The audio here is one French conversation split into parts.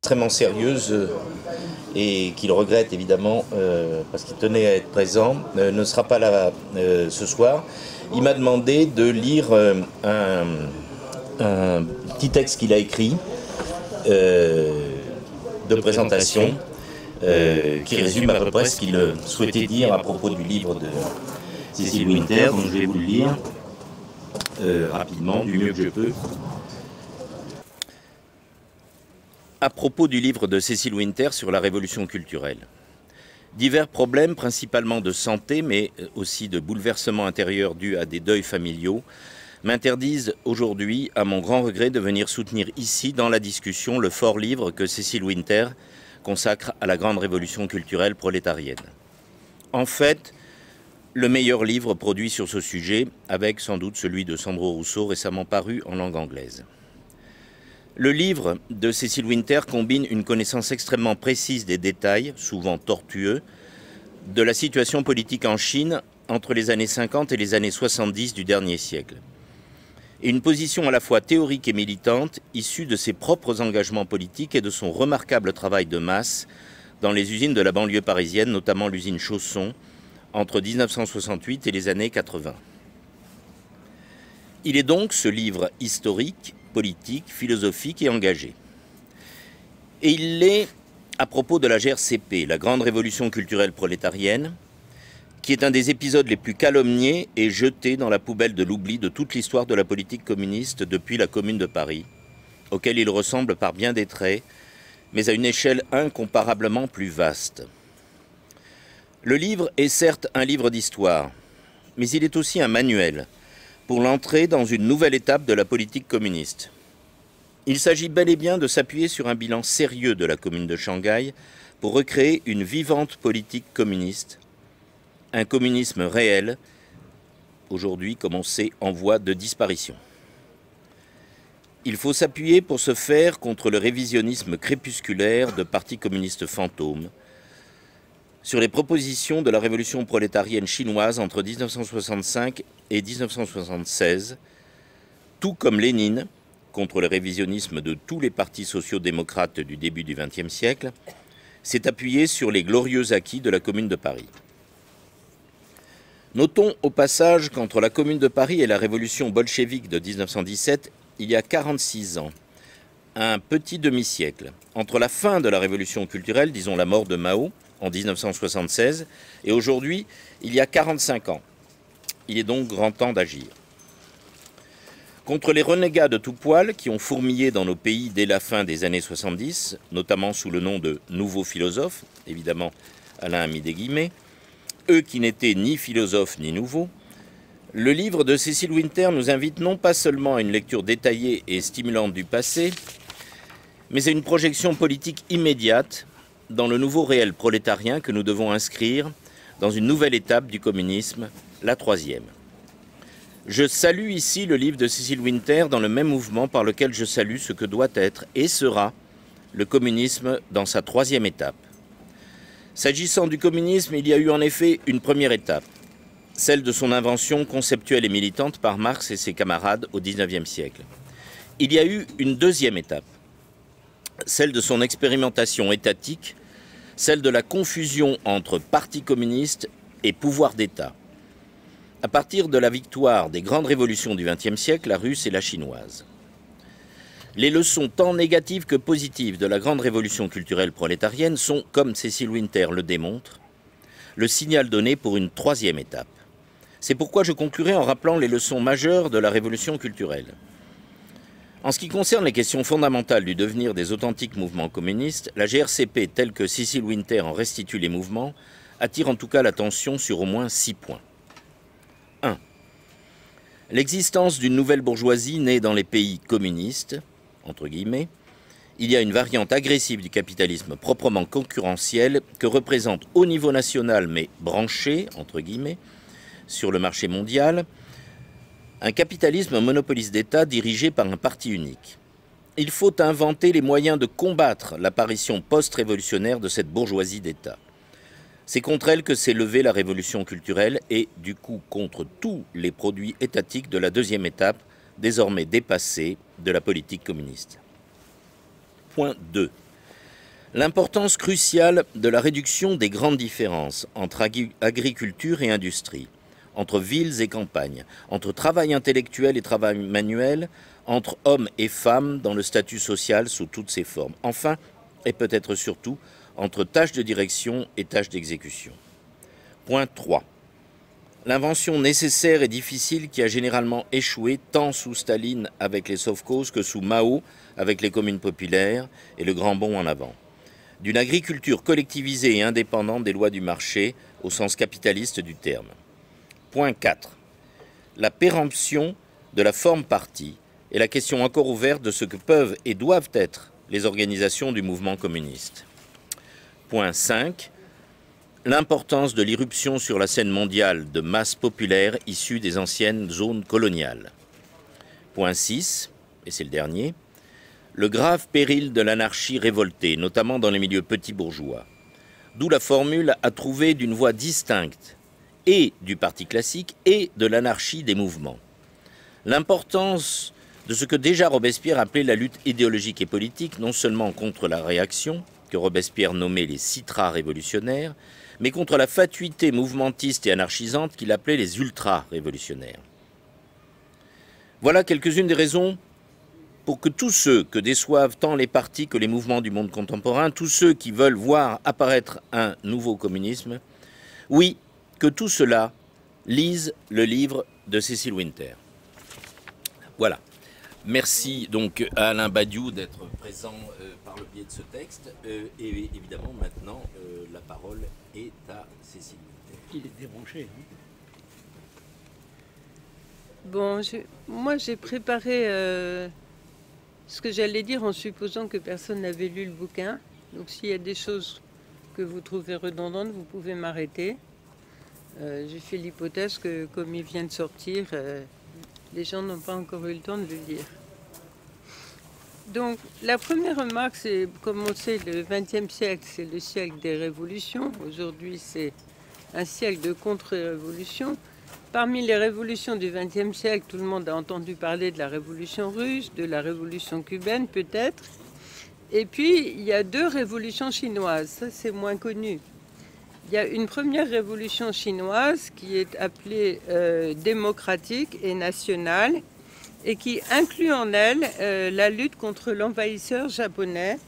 Extrêmement sérieuse et qu'il regrette évidemment parce qu'il tenait à être présent, ne sera pas là ce soir. Il m'a demandé de lire un petit texte qu'il a écrit de présentation qui résume à peu près ce qu'il souhaitait dire à propos du livre de Cécile Winter, donc je vais vous le lire rapidement, du mieux que je peux. À propos du livre de Cécile Winter sur la révolution culturelle. Divers problèmes, principalement de santé, mais aussi de bouleversements intérieurs dus à des deuils familiaux, m'interdisent aujourd'hui, à mon grand regret, de venir soutenir ici, dans la discussion, le fort livre que Cécile Winter consacre à la grande révolution culturelle prolétarienne. En fait, le meilleur livre produit sur ce sujet, avec sans doute celui de Sandro Rousseau, récemment paru en langue anglaise. Le livre de Cécile Winter combine une connaissance extrêmement précise des détails, souvent tortueux, de la situation politique en Chine entre les années 50 et les années 70 du dernier siècle. Et une position à la fois théorique et militante, issue de ses propres engagements politiques et de son remarquable travail de masse dans les usines de la banlieue parisienne, notamment l'usine Chausson, entre 1968 et les années 80. Il est donc ce livre historique, politique, philosophique et engagé. Et il l'est à propos de la GRCP, la grande révolution culturelle prolétarienne, qui est un des épisodes les plus calomniés et jetés dans la poubelle de l'oubli de toute l'histoire de la politique communiste depuis la Commune de Paris, auquel il ressemble par bien des traits, mais à une échelle incomparablement plus vaste. Le livre est certes un livre d'histoire, mais il est aussi un manuel pour l'entrée dans une nouvelle étape de la politique communiste. Il s'agit bel et bien de s'appuyer sur un bilan sérieux de la Commune de Shanghai pour recréer une vivante politique communiste, un communisme réel, aujourd'hui, comme on sait, en voie de disparition. Il faut s'appuyer pour ce faire contre le révisionnisme crépusculaire de partis communistes fantômes, sur les propositions de la révolution prolétarienne chinoise entre 1965 et 1976, tout comme Lénine, contre le révisionnisme de tous les partis sociaux-démocrates du début du XXe siècle, s'est appuyé sur les glorieux acquis de la Commune de Paris. Notons au passage qu'entre la Commune de Paris et la révolution bolchevique de 1917, il y a 46 ans, un petit demi-siècle, entre la fin de la révolution culturelle, disons la mort de Mao, en 1976, et aujourd'hui, il y a 45 ans. Il est donc grand temps d'agir. Contre les renégats de tout poil qui ont fourmillé dans nos pays dès la fin des années 70, notamment sous le nom de nouveaux philosophes, évidemment Alain a mis des guillemets, eux qui n'étaient ni philosophes ni nouveaux, le livre de Cécile Winter nous invite non pas seulement à une lecture détaillée et stimulante du passé, mais à une projection politique immédiate dans le nouveau réel prolétarien que nous devons inscrire dans une nouvelle étape du communisme, la troisième. Je salue ici le livre de Cécile Winter dans le même mouvement par lequel je salue ce que doit être et sera le communisme dans sa troisième étape. S'agissant du communisme, il y a eu en effet une première étape, celle de son invention conceptuelle et militante par Marx et ses camarades au XIXe siècle. Il y a eu une deuxième étape, celle de son expérimentation étatique, celle de la confusion entre parti communiste et pouvoir d'État. À partir de la victoire des grandes révolutions du XXe siècle, la russe et la chinoise. Les leçons tant négatives que positives de la grande révolution culturelle prolétarienne sont, comme Cécile Winter le démontre, le signal donné pour une troisième étape. C'est pourquoi je conclurai en rappelant les leçons majeures de la révolution culturelle. En ce qui concerne les questions fondamentales du devenir des authentiques mouvements communistes, la GRCP, telle que Cécile Winter en restitue les mouvements, attire en tout cas l'attention sur au moins 6 points. 1. L'existence d'une nouvelle bourgeoisie née dans les pays communistes, entre guillemets, il y a une variante agressive du capitalisme proprement concurrentiel que représente au niveau national, mais branché, entre guillemets, sur le marché mondial, un capitalisme monopoliste d'État dirigé par un parti unique. Il faut inventer les moyens de combattre l'apparition post-révolutionnaire de cette bourgeoisie d'État. C'est contre elle que s'est levée la révolution culturelle et, du coup, contre tous les produits étatiques de la deuxième étape, désormais dépassée, de la politique communiste. Point 2. L'importance cruciale de la réduction des grandes différences entre agriculture et industrie, entre villes et campagnes, entre travail intellectuel et travail manuel, entre hommes et femmes dans le statut social sous toutes ses formes. Enfin, et peut-être surtout, entre tâches de direction et tâches d'exécution. Point 3. L'invention nécessaire et difficile qui a généralement échoué tant sous Staline avec les sovkhozs que sous Mao avec les communes populaires et le grand bond en avant. D'une agriculture collectivisée et indépendante des lois du marché au sens capitaliste du terme. Point 4. La péremption de la forme parti est la question encore ouverte de ce que peuvent et doivent être les organisations du mouvement communiste. Point 5. L'importance de l'irruption sur la scène mondiale de masses populaires issues des anciennes zones coloniales. Point 6, et c'est le dernier, le grave péril de l'anarchie révoltée, notamment dans les milieux petits bourgeois. D'où la formule à trouver d'une voie distincte et du parti classique et de l'anarchie des mouvements. L'importance de ce que déjà Robespierre appelait la lutte idéologique et politique, non seulement contre la réaction, que Robespierre nommait les citras révolutionnaires, mais contre la fatuité mouvementiste et anarchisante qu'il appelait les ultra-révolutionnaires. Voilà quelques-unes des raisons pour que tous ceux que déçoivent tant les partis que les mouvements du monde contemporain, tous ceux qui veulent voir apparaître un nouveau communisme, oui, que tout cela lisent le livre de Cécile Winter. Voilà. Merci donc à Alain Badiou d'être présent par le biais de ce texte. Et évidemment, maintenant, la parole est à Cécile Winter. Il est débranché. Hein. Bon, moi j'ai préparé ce que j'allais dire en supposant que personne n'avait lu le bouquin. Donc s'il y a des choses que vous trouvez redondantes, vous pouvez m'arrêter. J'ai fait l'hypothèse que comme il vient de sortir, les gens n'ont pas encore eu le temps de le lire. Donc, la première remarque, c'est, comme on sait, le XXe siècle, c'est le siècle des révolutions. Aujourd'hui, c'est un siècle de contre-révolution. Parmi les révolutions du XXe siècle, tout le monde a entendu parler de la révolution russe, de la révolution cubaine, peut-être. Et puis, il y a deux révolutions chinoises. Ça, c'est moins connu. Il y a une première révolution chinoise qui est appelée démocratique et nationale et qui inclut en elle la lutte contre l'envahisseur japonais.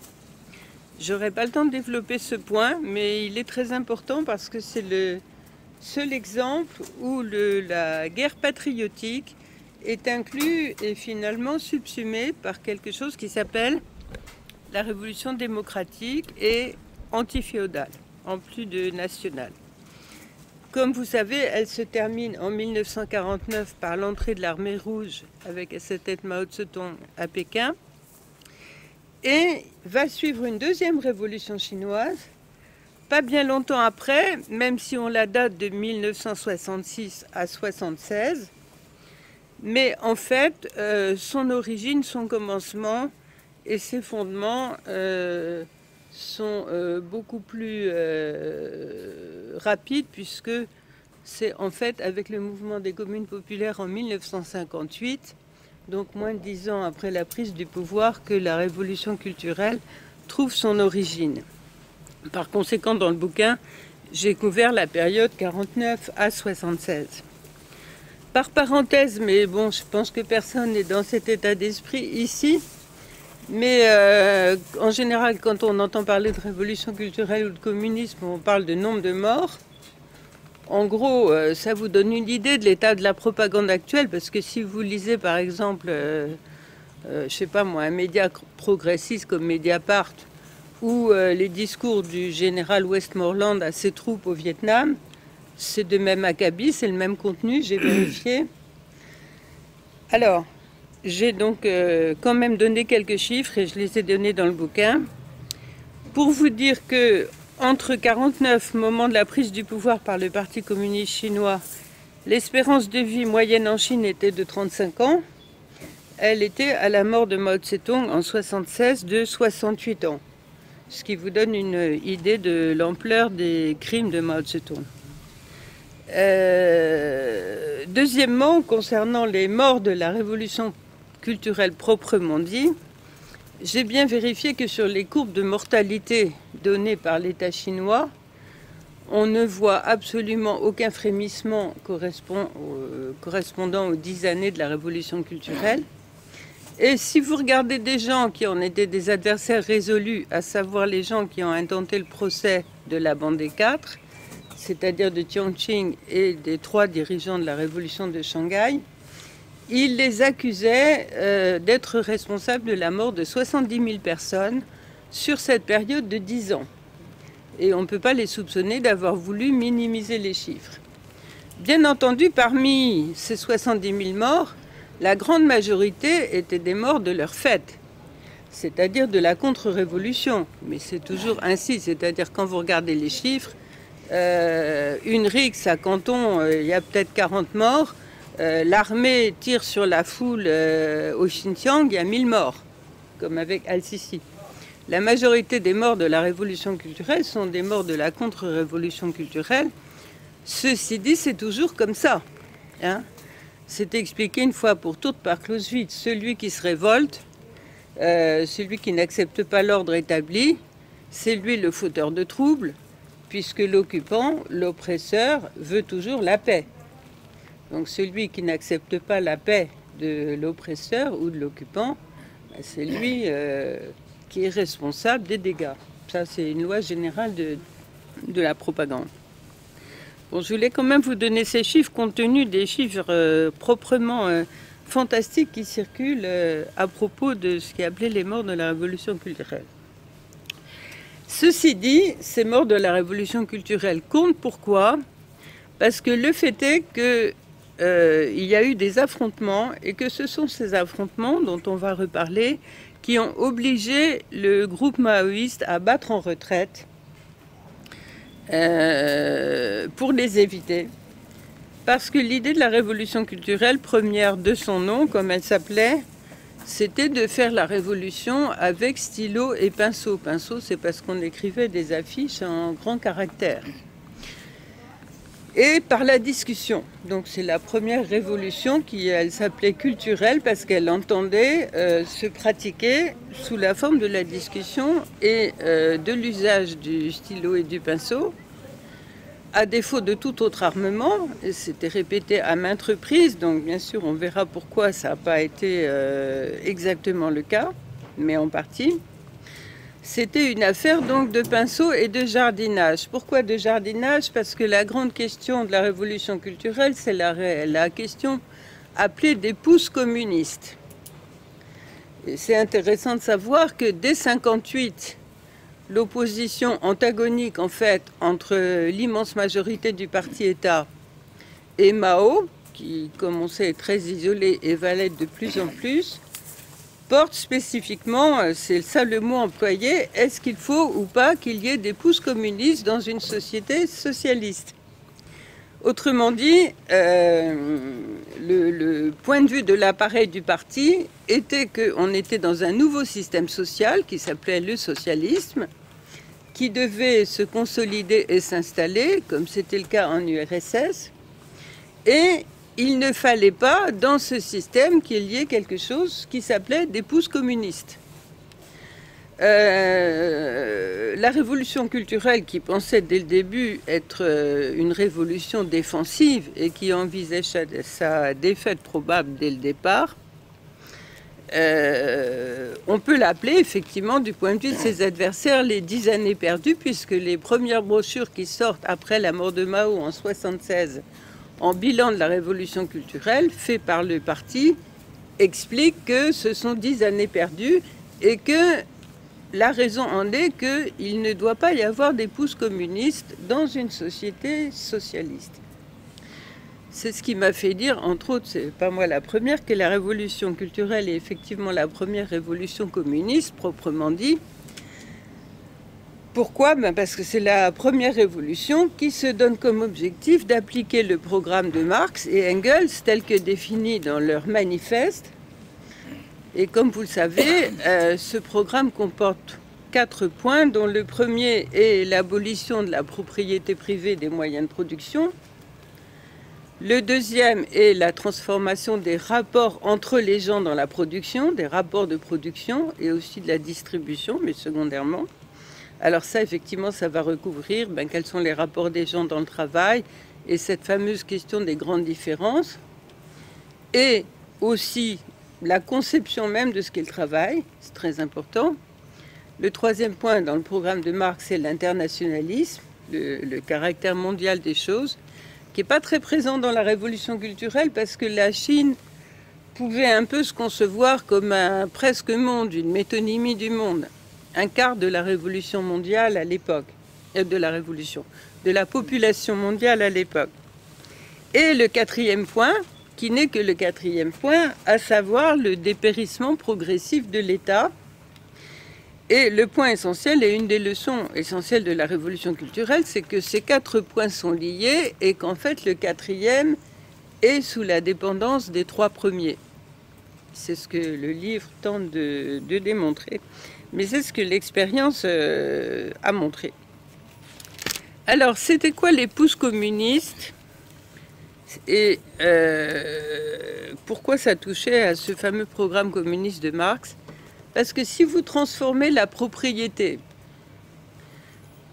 Je n'aurai pas le temps de développer ce point, mais il est très important parce que c'est le seul exemple où la guerre patriotique est inclue et finalement subsumée par quelque chose qui s'appelle la révolution démocratique et antiféodale, en plus de nationale. Comme vous savez, elle se termine en 1949 par l'entrée de l'armée rouge avec à sa tête Mao Tse-tung à Pékin. Et va suivre une deuxième révolution chinoise, pas bien longtemps après, même si on la date de 1966 à 1976. Mais en fait, son origine, son commencement et ses fondements sont beaucoup plus rapides puisque c'est en fait avec le mouvement des communes populaires en 1958, donc moins de 10 ans après la prise du pouvoir, que la révolution culturelle trouve son origine. Par conséquent, dans le bouquin, j'ai couvert la période 49 à 76. Par parenthèse, mais bon, je pense que personne n'est dans cet état d'esprit ici, mais en général, quand on entend parler de révolution culturelle ou de communisme, on parle de nombre de morts. En gros, ça vous donne une idée de l'état de la propagande actuelle, parce que si vous lisez par exemple, je sais pas moi, un média progressiste comme Mediapart, ou les discours du général Westmoreland à ses troupes au Vietnam, c'est de même acabit, c'est le même contenu, j'ai vérifié. Alors, j'ai donc quand même donné quelques chiffres et je les ai donnés dans le bouquin pour vous dire que entre 1949, moment de la prise du pouvoir par le Parti communiste chinois, l'espérance de vie moyenne en Chine était de 35 ans. Elle était à la mort de Mao Tse-tung en 1976 de 68 ans. ce qui vous donne une idée de l'ampleur des crimes de Mao Tse-tung. Deuxièmement, concernant les morts de la révolution culturelle proprement dit, j'ai bien vérifié que sur les courbes de mortalité données par l'État chinois, on ne voit absolument aucun frémissement correspondant aux 10 années de la révolution culturelle. Et si vous regardez des gens qui ont été des adversaires résolus, à savoir les gens qui ont intenté le procès de la bande des 4, c'est-à-dire de Jiang Qing et des 3 dirigeants de la révolution de Shanghai, ils les accusaient d'être responsables de la mort de 70 000 personnes sur cette période de 10 ans. Et on ne peut pas les soupçonner d'avoir voulu minimiser les chiffres. Bien entendu, parmi ces 70 000 morts, la grande majorité étaient des morts de leur fête, c'est-à-dire de la contre-révolution. Mais c'est toujours ainsi, c'est-à-dire quand vous regardez les chiffres, une rixe à Canton, il y a peut-être 40 morts, l'armée tire sur la foule au Xinjiang, il y a 1000 morts, comme avec Al-Sisi. La majorité des morts de la révolution culturelle sont des morts de la contre-révolution culturelle. Ceci dit, c'est toujours comme ça. Hein. C'est expliqué une fois pour toutes par Clausewitz. Celui qui se révolte, celui qui n'accepte pas l'ordre établi, c'est lui le fauteur de troubles, puisque l'occupant, l'oppresseur, veut toujours la paix. Donc celui qui n'accepte pas la paix de l'oppresseur ou de l'occupant, c'est lui qui est responsable des dégâts. Ça, c'est une loi générale de la propagande. Bon, je voulais quand même vous donner ces chiffres compte tenu des chiffres proprement fantastiques qui circulent à propos de ce qui est appelé les morts de la révolution culturelle. Ceci dit, ces morts de la révolution culturelle comptent. Pourquoi? Parce que le fait est que il y a eu des affrontements et que ce sont ces affrontements dont on va reparler qui ont obligé le groupe maoïste à battre en retraite pour les éviter. Parce que l'idée de la révolution culturelle, première de son nom, comme elle s'appelait, c'était de faire la révolution avec stylo et pinceau. Pinceau, c'est parce qu'on écrivait des affiches en grands caractères. Et par la discussion. Donc c'est la première révolution qui, elle s'appelait culturelle parce qu'elle entendait se pratiquer sous la forme de la discussion et de l'usage du stylo et du pinceau, à défaut de tout autre armement. C'était répété à maintes reprises, donc bien sûr on verra pourquoi ça n'a pas été exactement le cas, mais en partie. C'était une affaire donc de pinceau et de jardinage. Pourquoi de jardinage? Parce que la grande question de la révolution culturelle, c'est la question appelée des pousses communistes. C'est intéressant de savoir que dès 1958, l'opposition antagonique en fait entre l'immense majorité du parti État et Mao, qui commençait à être très isolé et va l'être de plus en plus, porte spécifiquement, c'est ça le mot employé, est-ce qu'il faut ou pas qu'il y ait des pousses communistes dans une société socialiste? Autrement dit, le point de vue de l'appareil du parti était qu'on était dans un nouveau système social qui s'appelait le socialisme, qui devait se consolider et s'installer, comme c'était le cas en URSS, et il ne fallait pas, dans ce système, qu'il y ait quelque chose qui s'appelait des pousses communistes. La révolution culturelle, qui pensait dès le début être une révolution défensive et qui envisageait sa défaite probable dès le départ, on peut l'appeler effectivement, du point de vue de ses adversaires, les 10 années perdues, puisque les premières brochures qui sortent après la mort de Mao en 1976, en bilan de la révolution culturelle, fait par le parti, explique que ce sont 10 années perdues et que la raison en est qu'il ne doit pas y avoir des pousses communistes dans une société socialiste. C'est ce qui m'a fait dire, entre autres, c'est pas moi la première, que la révolution culturelle est effectivement la première révolution communiste, proprement dit. Pourquoi? Parce que c'est la première révolution qui se donne comme objectif d'appliquer le programme de Marx et Engels tel que défini dans leur manifeste. Et comme vous le savez, ce programme comporte 4 points, dont le premier est l'abolition de la propriété privée des moyens de production. Le deuxième est la transformation des rapports entre les gens dans la production, des rapports de production et aussi de la distribution, mais secondairement. Alors ça, effectivement, ça va recouvrir quels sont les rapports des gens dans le travail et cette fameuse question des grandes différences. Et aussi la conception même de ce qu'est le travail, c'est très important. Le troisième point dans le programme de Marx, c'est l'internationalisme, le caractère mondial des choses, qui n'est pas très présent dans la révolution culturelle parce que la Chine pouvait un peu se concevoir comme un presque monde, une métonymie du monde, un quart de la révolution mondiale à l'époque, de la population mondiale à l'époque. Et le quatrième point, qui n'est que le quatrième point, à savoir le dépérissement progressif de l'État. Et le point essentiel, et une des leçons essentielles de la révolution culturelle, c'est que ces 4 points sont liés et qu'en fait le quatrième est sous la dépendance des 3 premiers. C'est ce que le livre tente de démontrer, mais c'est ce que l'expérience a montré. Alors, c'était quoi les pousses communistes et pourquoi ça touchait à ce fameux programme communiste de Marx? Parce que si vous transformez la propriété,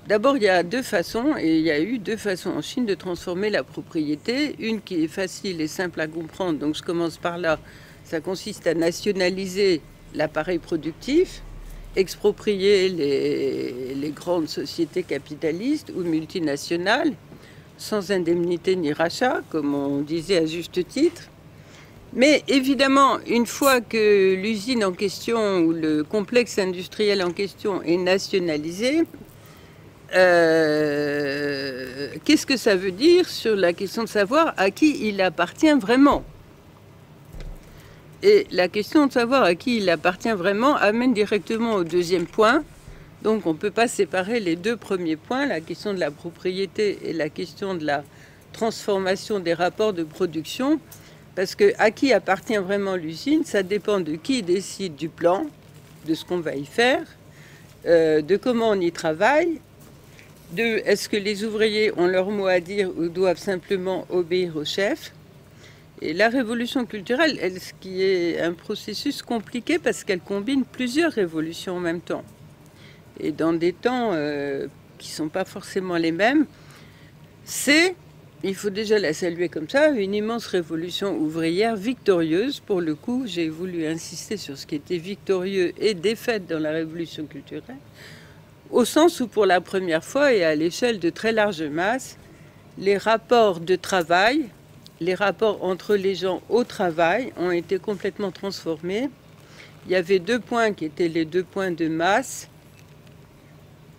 d'abord il y a 2 façons, et il y a eu 2 façons en Chine de transformer la propriété. Une qui est facile et simple à comprendre, donc je commence par là, ça consiste à nationaliser l'appareil productif, exproprier les grandes sociétés capitalistes ou multinationales, sans indemnité ni rachat, comme on disait à juste titre. Mais évidemment, une fois que l'usine en question ou le complexe industriel en question est nationalisé, qu'est-ce que ça veut dire sur la question de savoir à qui il appartient vraiment? Et la question de savoir à qui il appartient vraiment amène directement au deuxième point. Donc on ne peut pas séparer les 2 premiers points, la question de la propriété et la question de la transformation des rapports de production. Parce que à qui appartient vraiment l'usine, ça dépend de qui décide du plan, de ce qu'on va y faire, de comment on y travaille, de est-ce que les ouvriers ont leur mot à dire ou doivent simplement obéir au chef. Et la révolution culturelle, ce qui est un processus compliqué parce qu'elle combine plusieurs révolutions en même temps. Et dans des temps qui ne sont pas forcément les mêmes, c'est... Il faut déjà la saluer comme ça, une immense révolution ouvrière victorieuse. Pour le coup, j'ai voulu insister sur ce qui était victorieux et défaite dans la révolution culturelle, au sens où pour la première fois et à l'échelle de très larges masses, les rapports de travail, les rapports entre les gens au travail ont été complètement transformés. Il y avait 2 points qui étaient les 2 points de masse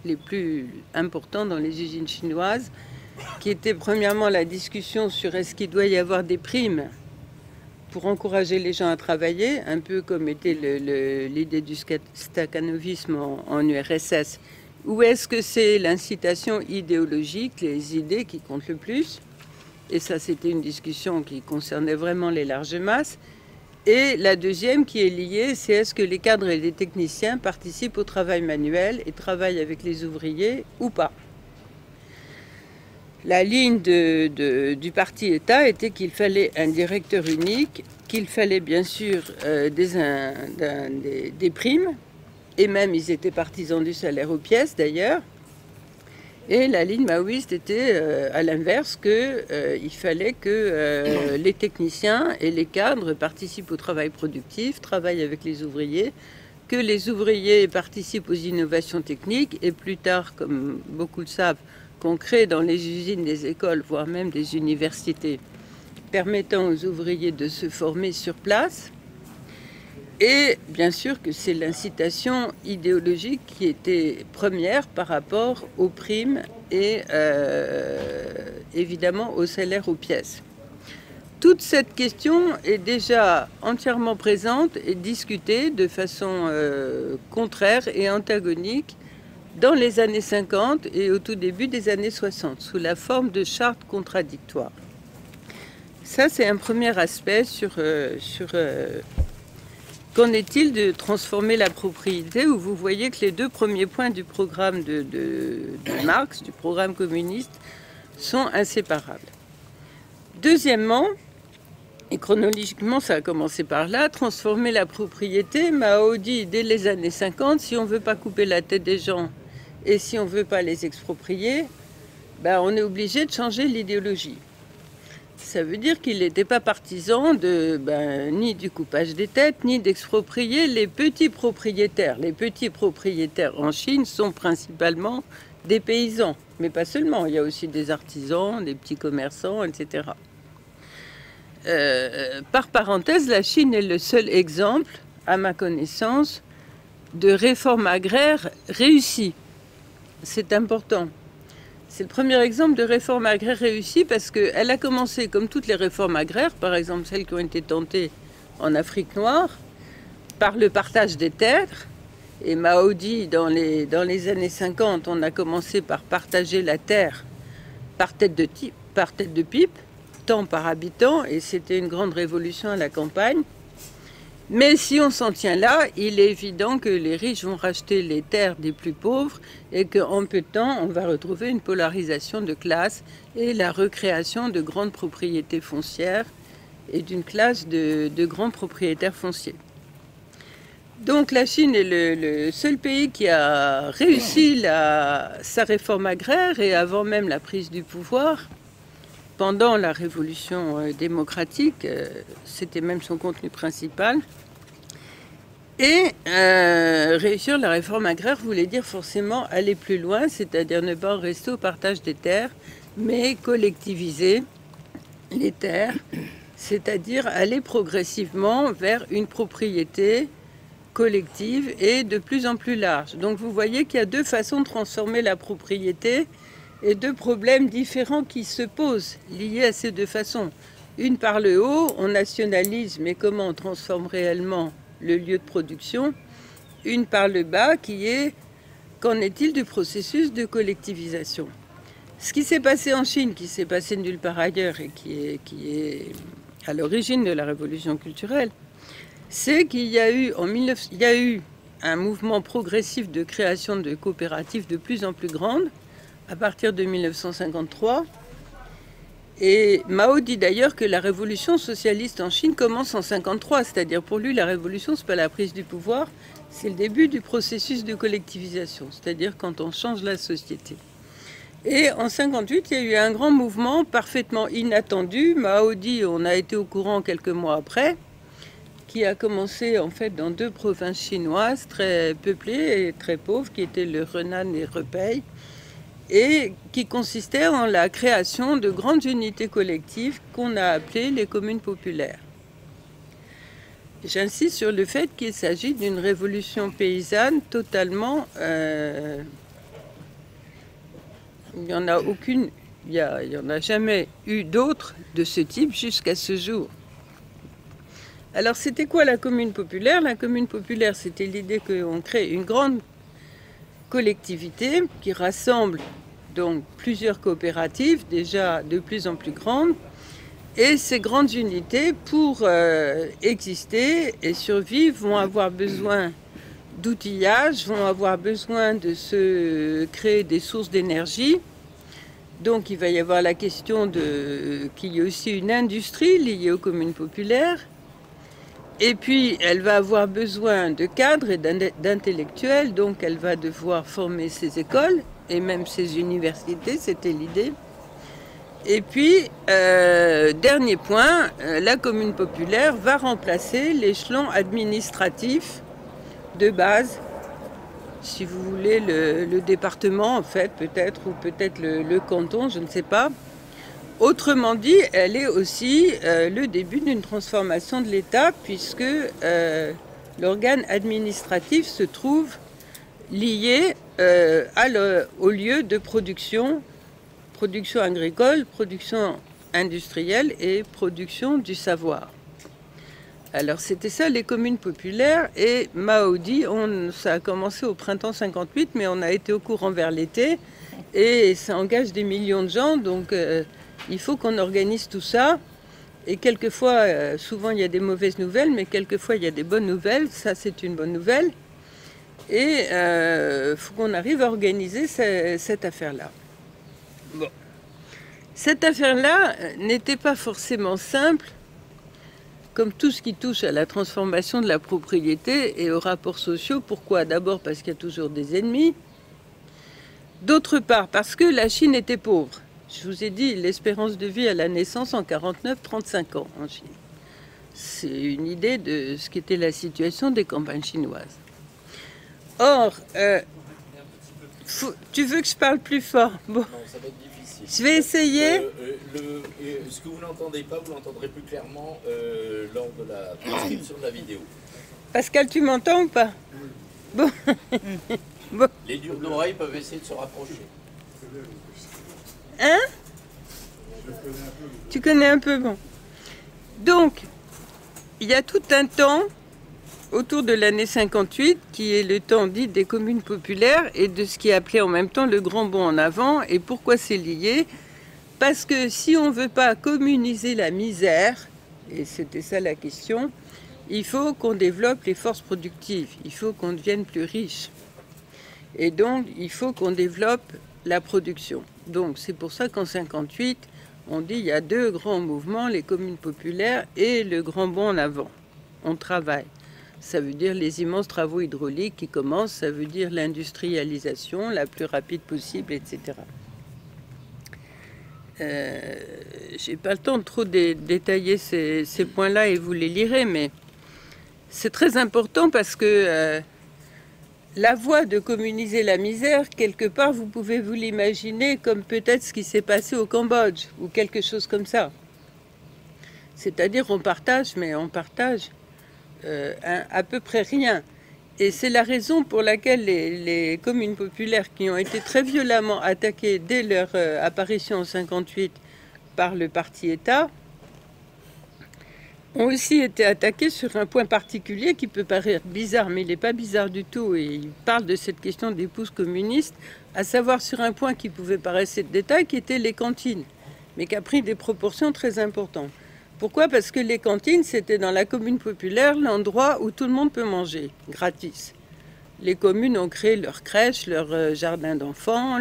les plus importants dans les usines chinoises, qui était premièrement la discussion sur est-ce qu'il doit y avoir des primes pour encourager les gens à travailler, un peu comme était l'idée du stakhanovisme en URSS, ou est-ce que c'est l'incitation idéologique, les idées qui comptent le plus? Et ça, c'était une discussion qui concernait vraiment les larges masses. Et la deuxième qui est liée, c'est est-ce que les cadres et les techniciens participent au travail manuel et travaillent avec les ouvriers ou pas? La ligne du parti État était qu'il fallait un directeur unique, qu'il fallait bien sûr des primes, et même ils étaient partisans du salaire aux pièces d'ailleurs. Et la ligne maoïste était à l'inverse, qu'il fallait que les techniciens et les cadres participent au travail productif, travaillent avec les ouvriers, que les ouvriers participent aux innovations techniques, et plus tard, comme beaucoup le savent, qu'on crée dans les usines des écoles, voire même des universités, permettant aux ouvriers de se former sur place. Et bien sûr que c'est l'incitation idéologique qui était première par rapport aux primes et évidemment au salaire aux pièces. Toute cette question est déjà entièrement présente et discutée de façon contraire et antagonique dans les années 50 et au tout début des années 60, sous la forme de chartes contradictoires. Ça, c'est un premier aspect sur Qu'en est-il de transformer la propriété, où vous voyez que les deux premiers points du programme de Marx, du programme communiste, sont inséparables. Deuxièmement, et chronologiquement ça a commencé par là, transformer la propriété, Mao dit dès les années 50, si on ne veut pas couper la tête des gens et si on ne veut pas les exproprier, ben on est obligé de changer l'idéologie. Ça veut dire qu'il n'était pas partisan ni du coupage des têtes, ni d'exproprier les petits propriétaires. Les petits propriétaires en Chine sont principalement des paysans, mais pas seulement. Il y a aussi des artisans, des petits commerçants, etc. Par parenthèse, la Chine est le seul exemple, à ma connaissance, de réforme agraire réussie. C'est important. C'est le premier exemple de réforme agraire réussie parce qu'elle a commencé, comme toutes les réformes agraires, par exemple celles qui ont été tentées en Afrique noire, par le partage des terres. Et Mao dit, dans les années 50, on a commencé par partager la terre par tête de pipe, tant par habitant, et c'était une grande révolution à la campagne. Mais si on s'en tient là, il est évident que les riches vont racheter les terres des plus pauvres et qu'en peu de temps, on va retrouver une polarisation de classe et la recréation de grandes propriétés foncières et d'une classe de grands propriétaires fonciers. Donc la Chine est le seul pays qui a réussi sa réforme agraire et avant même la prise du pouvoir. Pendant la révolution démocratique, c'était même son contenu principal. Et réussir la réforme agraire voulait dire forcément aller plus loin, c'est-à-dire ne pas en rester au partage des terres, mais collectiviser les terres, c'est-à-dire aller progressivement vers une propriété collective et de plus en plus large. Donc vous voyez qu'il y a deux façons de transformer la propriété et deux problèmes différents qui se posent liés à ces deux façons. Une par le haut, on nationalise, mais comment on transforme réellement le lieu de production. Une par le bas, qui est qu'en est-il du processus de collectivisation. Ce qui s'est passé en Chine, qui s'est passé nulle part ailleurs et qui est à l'origine de la révolution culturelle, c'est qu'il y a eu un mouvement progressif de création de coopératives de plus en plus grandes à partir de 1953. Et Mao dit d'ailleurs que la révolution socialiste en Chine commence en 1953, c'est-à-dire pour lui la révolution, c'est pas la prise du pouvoir, c'est le début du processus de collectivisation, c'est-à-dire quand on change la société. Et en 1958, il y a eu un grand mouvement parfaitement inattendu. Mao dit, on a été au courant quelques mois après, qui a commencé en fait dans deux provinces chinoises très peuplées et très pauvres, qui étaient le Henan et Hebei, et qui consistait en la création de grandes unités collectives qu'on a appelées les communes populaires. J'insiste sur le fait qu'il s'agit d'une révolution paysanne totalement... il n'y en a aucune, il n'y en a jamais eu d'autres de ce type jusqu'à ce jour. Alors c'était quoi la commune populaire? La commune populaire, c'était l'idée qu'on crée une grande collectivité qui rassemble donc plusieurs coopératives déjà de plus en plus grandes, et ces grandes unités pour exister et survivre vont avoir besoin d'outillage, vont avoir besoin de se créer des sources d'énergie. Donc il va y avoir la question qu'il y ait aussi une industrie liée aux communes populaires. Et puis, elle va avoir besoin de cadres et d'intellectuels, donc elle va devoir former ses écoles et même ses universités, c'était l'idée. Et puis, dernier point, la commune populaire va remplacer l'échelon administratif de base, si vous voulez, le département en fait, peut-être, ou peut-être le canton, je ne sais pas. Autrement dit, elle est aussi le début d'une transformation de l'État puisque l'organe administratif se trouve lié au lieu de production agricole, production industrielle et production du savoir. Alors c'était ça les communes populaires et Mao dit, ça a commencé au printemps 58 mais on a été au courant vers l'été et ça engage des millions de gens donc... il faut qu'on organise tout ça Et quelquefois, souvent il y a des mauvaises nouvelles, mais quelquefois il y a des bonnes nouvelles. Ça, c'est une bonne nouvelle. Et il faut qu'on arrive à organiser cette affaire-là. Bon. Cette affaire-là n'était pas forcément simple, comme tout ce qui touche à la transformation de la propriété et aux rapports sociaux. Pourquoi? D'abord parce qu'il y a toujours des ennemis. D'autre part, parce que la Chine était pauvre. Je vous ai dit, l'espérance de vie à la naissance en 49, 35 ans en Chine. C'est une idée de ce qu'était la situation des campagnes chinoises. Or, tu veux que je parle plus fort? Bon. Non, ça va être difficile. Je vais essayer. Ce que vous n'entendez pas, vous l'entendrez plus clairement lors de la transcription de la vidéo. Pascal, tu m'entends ou pas? Bon. Bon. Les durs d'oreilles peuvent essayer de se rapprocher. Hein? Tu connais un peu, bon. Donc, il y a tout un temps, autour de l'année 58, qui est le temps dit des communes populaires et de ce qui est appelé en même temps le grand bond en avant. Et pourquoi c'est lié? Parce que si on ne veut pas communiser la misère, et c'était ça la question, il faut qu'on développe les forces productives, il faut qu'on devienne plus riche. Et donc, il faut qu'on développe la production. Donc, c'est pour ça qu'en 58, on dit qu'il y a deux grands mouvements, les communes populaires et le grand bond en avant. On travaille. Ça veut dire les immenses travaux hydrauliques qui commencent, ça veut dire l'industrialisation la plus rapide possible, etc. J'ai pas le temps de trop détailler ces points-là et vous les lirez, mais c'est très important parce que la voie de communiser la misère, quelque part, vous pouvez vous l'imaginer comme peut-être ce qui s'est passé au Cambodge ou quelque chose comme ça. C'est-à-dire on partage, mais on partage à peu près rien. Et c'est la raison pour laquelle les communes populaires qui ont été très violemment attaquées dès leur apparition en 58 par le parti État ont aussi été attaqués sur un point particulier qui peut paraître bizarre, mais il n'est pas bizarre du tout. Et il parle de cette question d'épouse communiste, à savoir sur un point qui pouvait paraître de détail, qui était les cantines, mais qui a pris des proportions très importantes. Pourquoi? Parce que les cantines, c'était dans la commune populaire l'endroit où tout le monde peut manger, gratis. Les communes ont créé leurs crèches, leurs jardins d'enfants,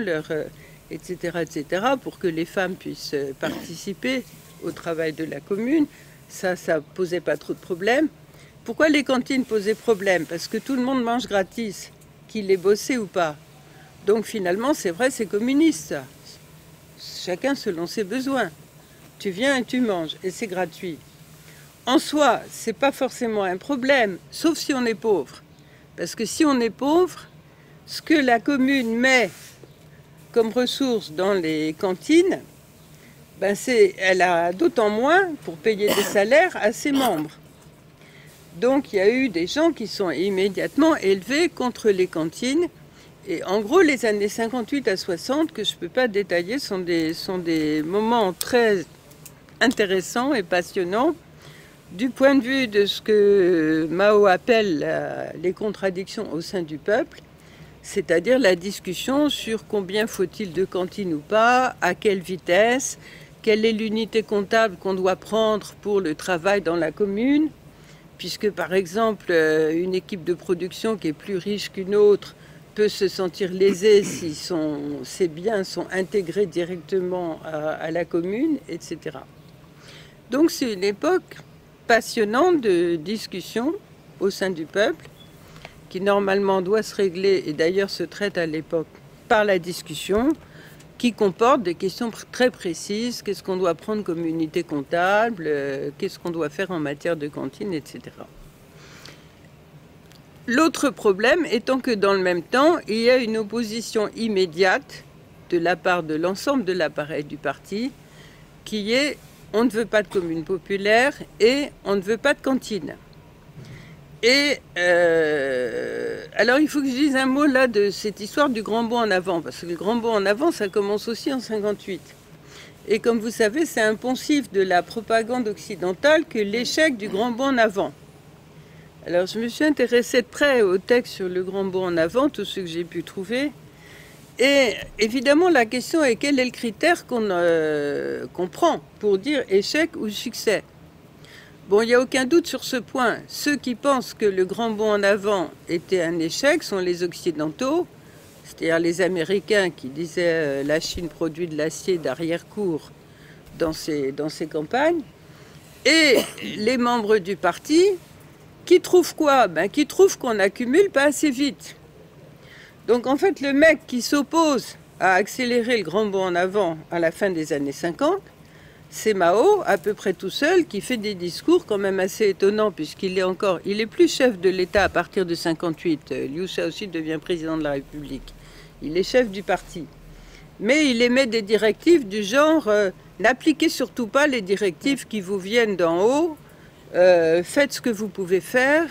etc., pour que les femmes puissent participer au travail de la commune. Ça posait pas trop de problèmes. Pourquoi les cantines posaient problème? Parce que tout le monde mange gratis, qu'il ait bossé ou pas. Donc finalement, c'est vrai, c'est communiste, ça. Chacun selon ses besoins. Tu viens et tu manges, et c'est gratuit. En soi, c'est pas forcément un problème, sauf si on est pauvre. Parce que si on est pauvre, ce que la commune met comme ressources dans les cantines, ben elle a d'autant moins pour payer des salaires à ses membres. Donc il y a eu des gens qui sont immédiatement élevés contre les cantines. Et en gros, les années 58 à 60, que je ne peux pas détailler, sont des moments très intéressants et passionnants du point de vue de ce que Mao appelle les contradictions au sein du peuple, c'est-à-dire la discussion sur combien faut-il de cantines ou pas, à quelle vitesse, quelle est l'unité comptable qu'on doit prendre pour le travail dans la commune, puisque par exemple une équipe de production qui est plus riche qu'une autre peut se sentir lésée si ses biens sont intégrés directement à la commune, etc. Donc c'est une époque passionnante de discussion au sein du peuple, qui normalement doit se régler, et d'ailleurs se traite à l'époque par la discussion, qui comporte des questions très précises. Qu'est-ce qu'on doit prendre comme unité comptable, qu'est-ce qu'on doit faire en matière de cantine, etc. L'autre problème étant que dans le même temps, il y a une opposition immédiate de la part de l'ensemble de l'appareil du parti, qui est on ne veut pas de commune populaire et on ne veut pas de cantine. Et alors il faut que je dise un mot là de cette histoire du grand bond en avant, parce que le grand bond en avant, ça commence aussi en 58. Et comme vous savez, c'est un poncif de la propagande occidentale que l'échec du grand bond en avant. Alors je me suis intéressée de près au texte sur le grand bond en avant, tout ce que j'ai pu trouver. Et évidemment, la question est quel est le critère qu'on prend pour dire échec ou succès. Bon, il n'y a aucun doute sur ce point. Ceux qui pensent que le grand bond en avant était un échec sont les Occidentaux, c'est-à-dire les Américains qui disaient la Chine produit de l'acier d'arrière-cour dans ses campagnes, et les membres du parti qui trouvent quoi? Qui trouvent qu'on n'accumule pas assez vite. Donc en fait, le mec qui s'oppose à accélérer le grand bond en avant à la fin des années 50, c'est Mao, à peu près tout seul, qui fait des discours quand même assez étonnants, puisqu'il est plus chef de l'État à partir de 58. Liu Shaoxi devient président de la République. Il est chef du parti. Mais il émet des directives du genre n'appliquez surtout pas les directives qui vous viennent d'en haut, faites ce que vous pouvez faire.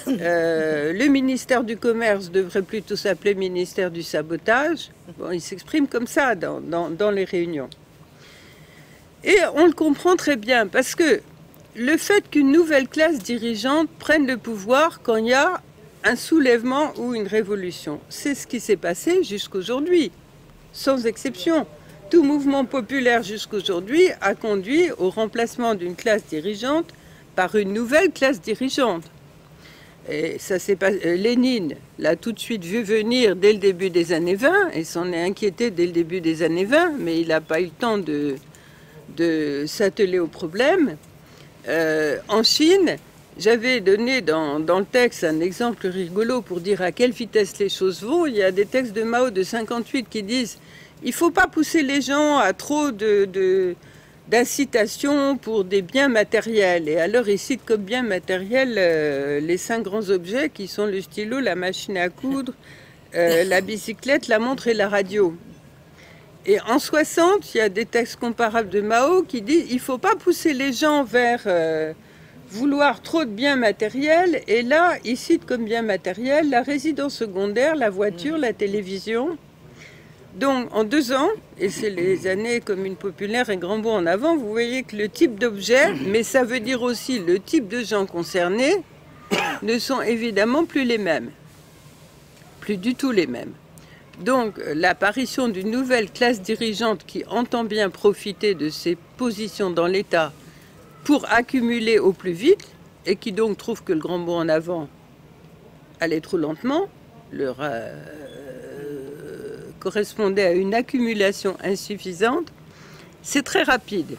Le ministère du Commerce devrait plutôt s'appeler ministère du Sabotage. Bon, il s'exprime comme ça dans les réunions. Et on le comprend très bien, parce que le fait qu'une nouvelle classe dirigeante prenne le pouvoir quand il y a un soulèvement ou une révolution, c'est ce qui s'est passé jusqu'aujourd'hui, sans exception. Tout mouvement populaire jusqu'aujourd'hui a conduit au remplacement d'une classe dirigeante par une nouvelle classe dirigeante. Et ça s'est pas... Lénine l'a tout de suite vu venir dès le début des années 20 et s'en est inquiété dès le début des années 20, mais il n'a pas eu le temps de s'atteler au problème. En Chine, j'avais donné dans le texte un exemple rigolo pour dire à quelle vitesse les choses vont. Il y a des textes de Mao de 58 qui disent il ne faut pas pousser les gens à trop d'incitation pour des biens matériels. Et alors, ils citent comme biens matériels les 5 grands objets qui sont le stylo, la machine à coudre, la bicyclette, la montre et la radio. Et en 60, il y a des textes comparables de Mao qui disent il ne faut pas pousser les gens vers vouloir trop de biens matériels. Et là, ils citent comme biens matériels la résidence secondaire, la voiture, la télévision. Donc, en 2 ans, et c'est les années Commune populaire et Grand Bond en avant, vous voyez que le type d'objet, mais ça veut dire aussi le type de gens concernés, ne sont évidemment plus les mêmes. Plus du tout les mêmes. Donc, l'apparition d'une nouvelle classe dirigeante qui entend bien profiter de ses positions dans l'État pour accumuler au plus vite, et qui donc trouve que le grand bond en avant allait trop lentement, correspondait à une accumulation insuffisante, c'est très rapide.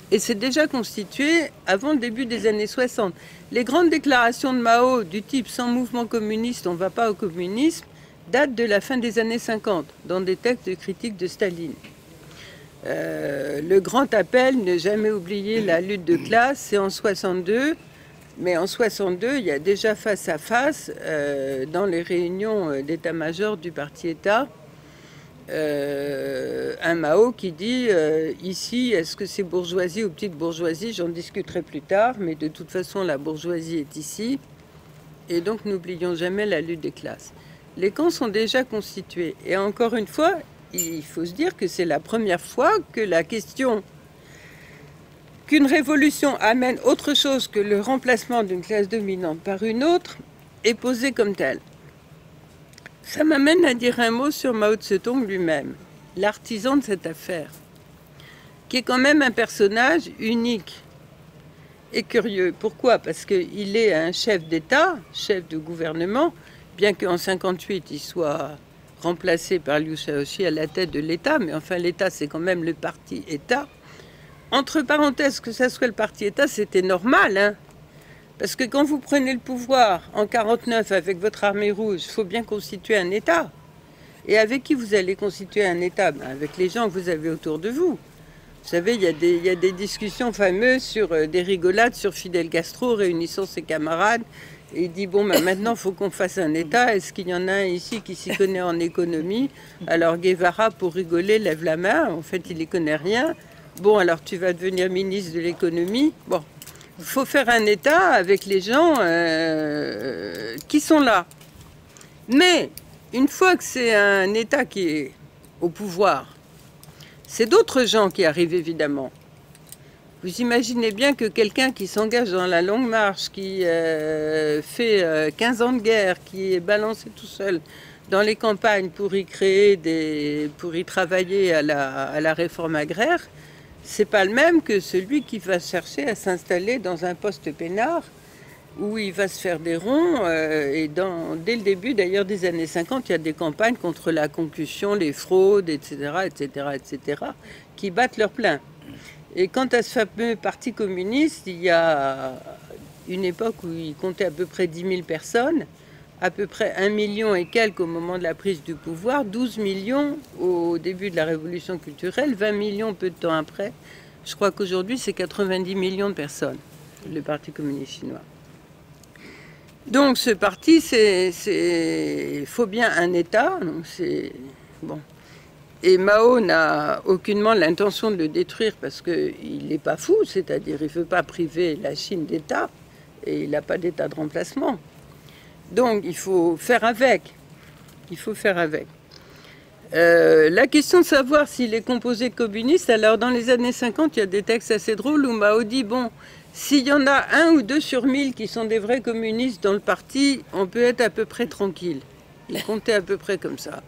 Et c'est déjà constitué avant le début des années 60. Les grandes déclarations de Mao du type « sans mouvement communiste, on ne va pas au communisme », datent de la fin des années 50, dans des textes de critique de Staline. Le grand appel, ne jamais oublier la lutte de classe, c'est en 62. Mais en 62, il y a déjà face à face, dans les réunions d'état-major du parti-État, un Mao qui dit ici, est-ce que c'est bourgeoisie ou petite bourgeoisie? J'en discuterai plus tard, mais de toute façon, la bourgeoisie est ici. Et donc, n'oublions jamais la lutte des classes. Les camps sont déjà constitués. Et encore une fois, il faut se dire que c'est la première fois que la question qu'une révolution amène autre chose que le remplacement d'une classe dominante par une autre est posée comme telle. Ça m'amène à dire un mot sur Mao Tse-tung lui-même, l'artisan de cette affaire, qui est quand même un personnage unique et curieux. Pourquoi? Parce qu'il est un chef d'État, chef de gouvernement, bien qu'en 58 il soit remplacé par Liu Shaoxi à la tête de l'État, mais enfin l'État c'est quand même le parti État. Entre parenthèses, que ça soit le parti État, c'était normal, hein, parce que quand vous prenez le pouvoir en 49 avec votre armée rouge, il faut bien constituer un État. Et avec qui vous allez constituer un État? Avec les gens que vous avez autour de vous. Vous savez, il y a des discussions fameuses sur des rigolades sur Fidel Castro réunissant ses camarades. Et il dit, bon, maintenant, il faut qu'on fasse un État. Est-ce qu'il y en a un ici qui s'y connaît en économie? Alors Guevara, pour rigoler, lève la main. En fait, il n'y connaît rien. Bon, alors tu vas devenir ministre de l'économie. Bon, il faut faire un État avec les gens qui sont là. Mais, une fois que c'est un État qui est au pouvoir, c'est d'autres gens qui arrivent, évidemment. Vous imaginez bien que quelqu'un qui s'engage dans la longue marche, qui fait 15 ans de guerre, qui est balancé tout seul dans les campagnes pour y créer pour y travailler à la réforme agraire, c'est pas le même que celui qui va chercher à s'installer dans un poste peinard où il va se faire des ronds. Dès le début d'ailleurs des années 50, il y a des campagnes contre la concussion, les fraudes, etc., qui battent leur plein. Et quant à ce fameux parti communiste, il y a une époque où il comptait à peu près 10 000 personnes, à peu près 1 million et quelques au moment de la prise du pouvoir, 12 millions au début de la révolution culturelle, 20 millions peu de temps après. Je crois qu'aujourd'hui, c'est 90 millions de personnes, le Parti communiste chinois. Donc ce parti, il faut bien un État. Donc bon. Et Mao n'a aucunement l'intention de le détruire parce qu'il n'est pas fou, c'est-à-dire il ne veut pas priver la Chine d'État et il n'a pas d'État de remplacement. Donc il faut faire avec. Il faut faire avec. La question de savoir s'il est composé de communistes, alors dans les années 50, il y a des textes assez drôles où Mao dit, bon, s'il y en a 1 ou 2 sur 1000 qui sont des vrais communistes dans le parti, on peut être à peu près tranquille. Il comptait à peu près comme ça.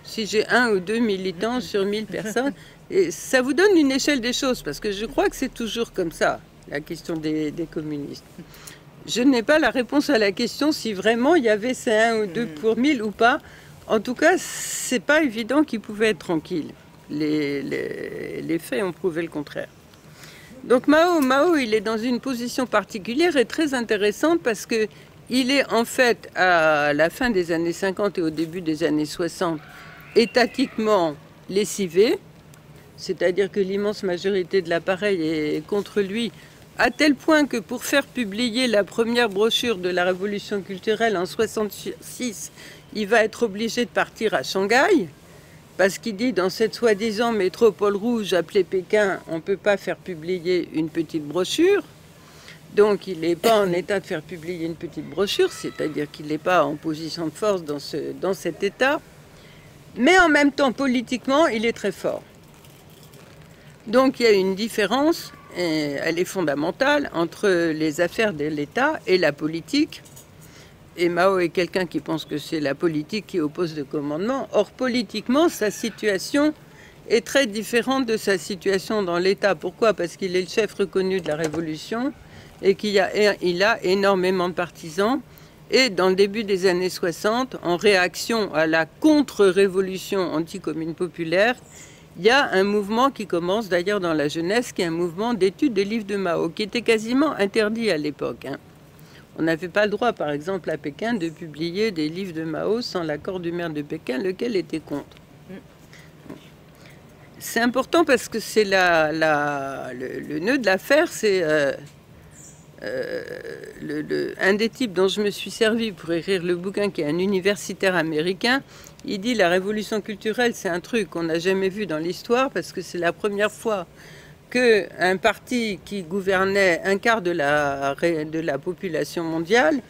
Si j'ai 1 ou 2 militants sur 1000 personnes, et ça vous donne une échelle des choses, parce que je crois que c'est toujours comme ça, la question des communistes. Je n'ai pas la réponse à la question si vraiment il y avait ces 1 ou 2 pour 1000 ou pas. En tout cas, c'est pas évident qu'ils pouvaient être tranquilles. Les faits ont prouvé le contraire. Donc Mao, il est dans une position particulière et très intéressante parce que il est en fait à la fin des années 50 et au début des années 60 étatiquement lessivé, c'est-à-dire que l'immense majorité de l'appareil est contre lui, à tel point que pour faire publier la première brochure de la Révolution culturelle en 66, il va être obligé de partir à Shanghai, parce qu'il dit dans cette soi-disant métropole rouge appelée Pékin, on ne peut pas faire publier une petite brochure. Donc il n'est pas en état de faire publier une petite brochure, c'est-à-dire qu'il n'est pas en position de force dans cet état. Mais en même temps, politiquement, il est très fort. Donc il y a une différence, et elle est fondamentale, entre les affaires de l'État et la politique. Et Mao est quelqu'un qui pense que c'est la politique qui oppose le commandement. Or, politiquement, sa situation est très différente de sa situation dans l'État. Pourquoi? Parce qu'il est le chef reconnu de la Révolution et qu'il a énormément de partisans. Et dans le début des années 60, en réaction à la contre-révolution anti-commune populaire, il y a un mouvement qui commence d'ailleurs dans la jeunesse, qui est un mouvement d'étude des livres de Mao, qui était quasiment interdit à l'époque. On n'avait pas le droit, par exemple, à Pékin, de publier des livres de Mao sans l'accord du maire de Pékin, lequel était contre. C'est important parce que c'est le nœud de l'affaire, c'est un des types dont je me suis servi pour écrire le bouquin, qui est un universitaire américain. Il dit la révolution culturelle, c'est un truc qu'on n'a jamais vu dans l'histoire parce que c'est la première fois qu'un parti qui gouvernait un quart de la population mondiale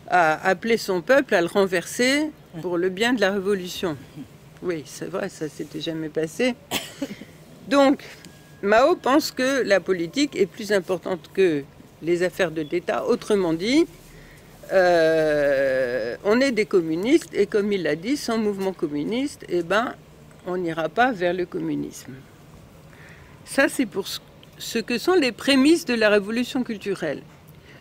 a appelé son peuple à le renverser pour le bien de la révolution. Oui, c'est vrai, ça s'était jamais passé. Donc, Mao pense que la politique est plus importante que les affaires de l'État. Autrement dit, on est des communistes et comme il l'a dit, sans mouvement communiste, eh ben, on n'ira pas vers le communisme. Ça, c'est pour ce que sont les prémices de la révolution culturelle.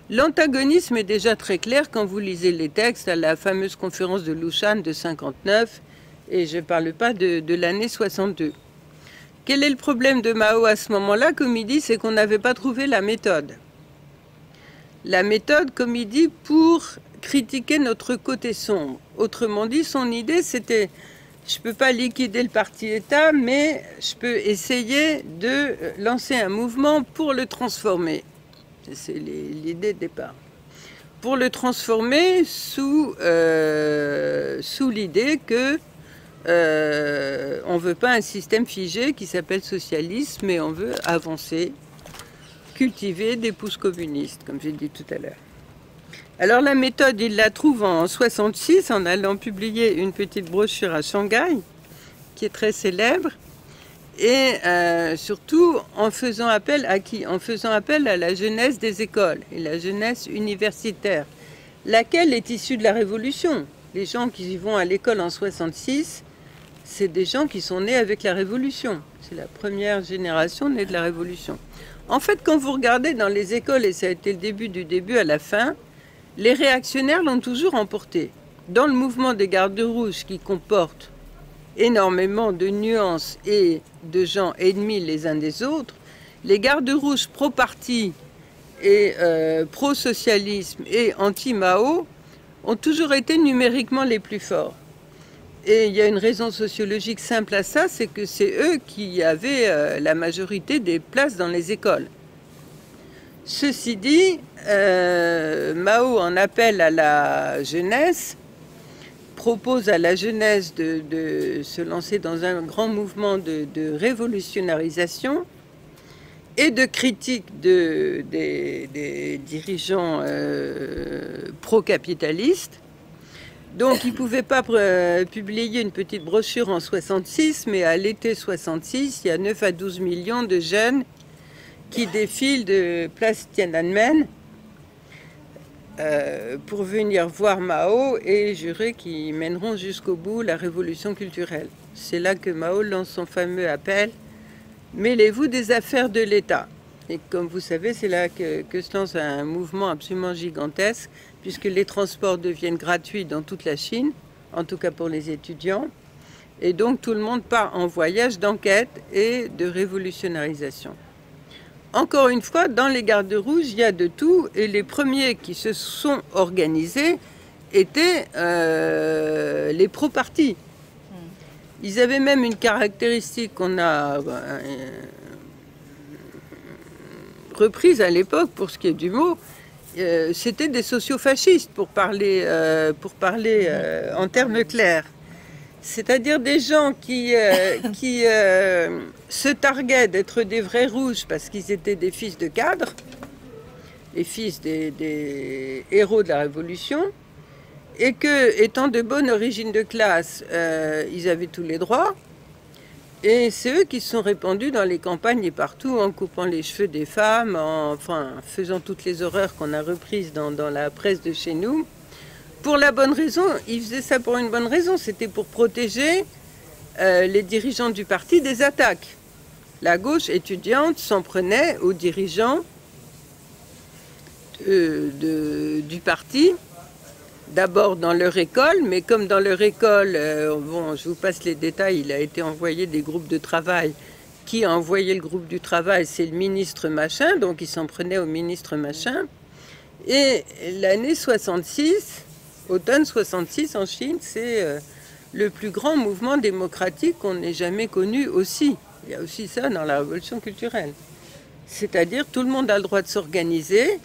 L'antagonisme est déjà très clair quand vous lisez les textes à la fameuse conférence de Lushan de 59, et je ne parle pas de l'année 62. Quel est le problème de Mao à ce moment-là? Comme il dit, c'est qu'on n'avait pas trouvé la méthode. La méthode, comme il dit, pour critiquer notre côté sombre. Autrement dit, son idée, c'était... Je ne peux pas liquider le parti-État, mais je peux essayer de lancer un mouvement pour le transformer. C'est l'idée de départ. Pour le transformer sous l'idée que on ne veut pas un système figé qui s'appelle socialisme, mais on veut avancer, cultiver des pousses communistes, comme j'ai dit tout à l'heure. Alors la méthode, il la trouve en 66 en allant publier une petite brochure à Shanghai, qui est très célèbre, et surtout en faisant appel à qui? En faisant appel à la jeunesse des écoles et la jeunesse universitaire, laquelle est issue de la Révolution. Les gens qui y vont à l'école en 66, c'est des gens qui sont nés avec la Révolution. C'est la première génération née de la Révolution. En fait, quand vous regardez dans les écoles, et ça a été le début du début à la fin, les réactionnaires l'ont toujours emporté. Dans le mouvement des Gardes rouges qui comporte énormément de nuances et de gens ennemis les uns des autres, les Gardes rouges pro-parti et pro-socialisme et anti-Mao ont toujours été numériquement les plus forts. Et il y a une raison sociologique simple à ça, c'est que c'est eux qui avaient la majorité des places dans les écoles. Ceci dit, Mao en appelle à la jeunesse, propose à la jeunesse de se lancer dans un grand mouvement de révolutionnarisation et de critique des dirigeants pro-capitalistes. Donc il ne pouvait pas publier une petite brochure en 66, mais à l'été 66, il y a 9 à 12 millions de jeunes qui défilent de place Tiananmen pour venir voir Mao et jurer qu'ils mèneront jusqu'au bout la révolution culturelle. C'est là que Mao lance son fameux appel « Mêlez-vous des affaires de l'État ». Et comme vous savez, c'est là que se lance un mouvement absolument gigantesque, puisque les transports deviennent gratuits dans toute la Chine, en tout cas pour les étudiants. Et donc tout le monde part en voyage d'enquête et de révolutionnarisation. Encore une fois, dans les Gardes rouges, il y a de tout, et les premiers qui se sont organisés étaient les pro-partis. Ils avaient même une caractéristique qu'on a reprise à l'époque, pour ce qui est du mot, c'était des sociofascistes, pour parler en termes clairs. C'est-à-dire des gens qui se targuaient d'être des vrais rouges parce qu'ils étaient des fils de cadres, les fils des héros de la Révolution, et que, étant de bonne origine de classe, ils avaient tous les droits. Et c'est eux qui se sont répandus dans les campagnes et partout, en coupant les cheveux des femmes, enfin faisant toutes les horreurs qu'on a reprises dans la presse de chez nous. Pour la bonne raison, ils faisaient ça pour une bonne raison, c'était pour protéger les dirigeants du parti des attaques. La gauche étudiante s'en prenait aux dirigeants du parti, d'abord dans leur école, mais comme dans leur école, bon, je vous passe les détails, il a été envoyé des groupes de travail. Qui a envoyé le groupe du travail? C'est le ministre machin, donc il s'en prenait au ministre machin. Et l'année 66, automne 66 en Chine, c'est le plus grand mouvement démocratique qu'on ait jamais connu aussi. Il y a aussi ça dans la révolution culturelle. C'est-à-dire tout le monde a le droit de s'organiser.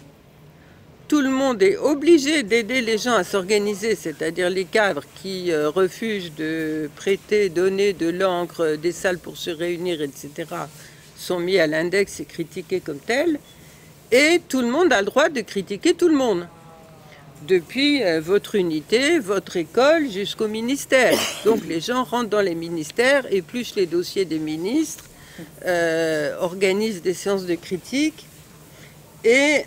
Tout le monde est obligé d'aider les gens à s'organiser, c'est-à-dire les cadres qui refusent de prêter, donner de l'encre, des salles pour se réunir, etc., sont mis à l'index et critiqués comme tels. Et tout le monde a le droit de critiquer tout le monde, depuis votre unité, votre école, jusqu'au ministère. Donc les gens rentrent dans les ministères, épluchent les dossiers des ministres, organisent des séances de critique. Et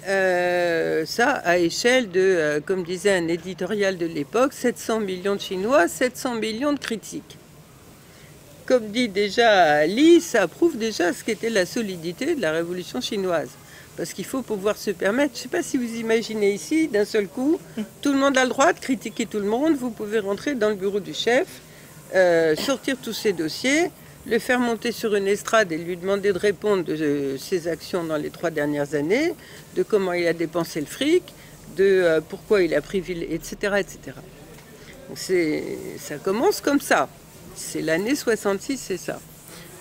ça, à échelle de, comme disait un éditorial de l'époque, 700 millions de Chinois, 700 millions de critiques. Comme dit déjà Li, ça prouve déjà ce qu'était la solidité de la révolution chinoise. Parce qu'il faut pouvoir se permettre, je ne sais pas si vous imaginez ici, d'un seul coup, tout le monde a le droit de critiquer tout le monde, vous pouvez rentrer dans le bureau du chef, sortir tous ces dossiers, le faire monter sur une estrade et lui demander de répondre de ses actions dans les 3 dernières années, de comment il a dépensé le fric, de pourquoi il a privilégié, etc., etc. Donc ça commence comme ça. C'est l'année 66, c'est ça.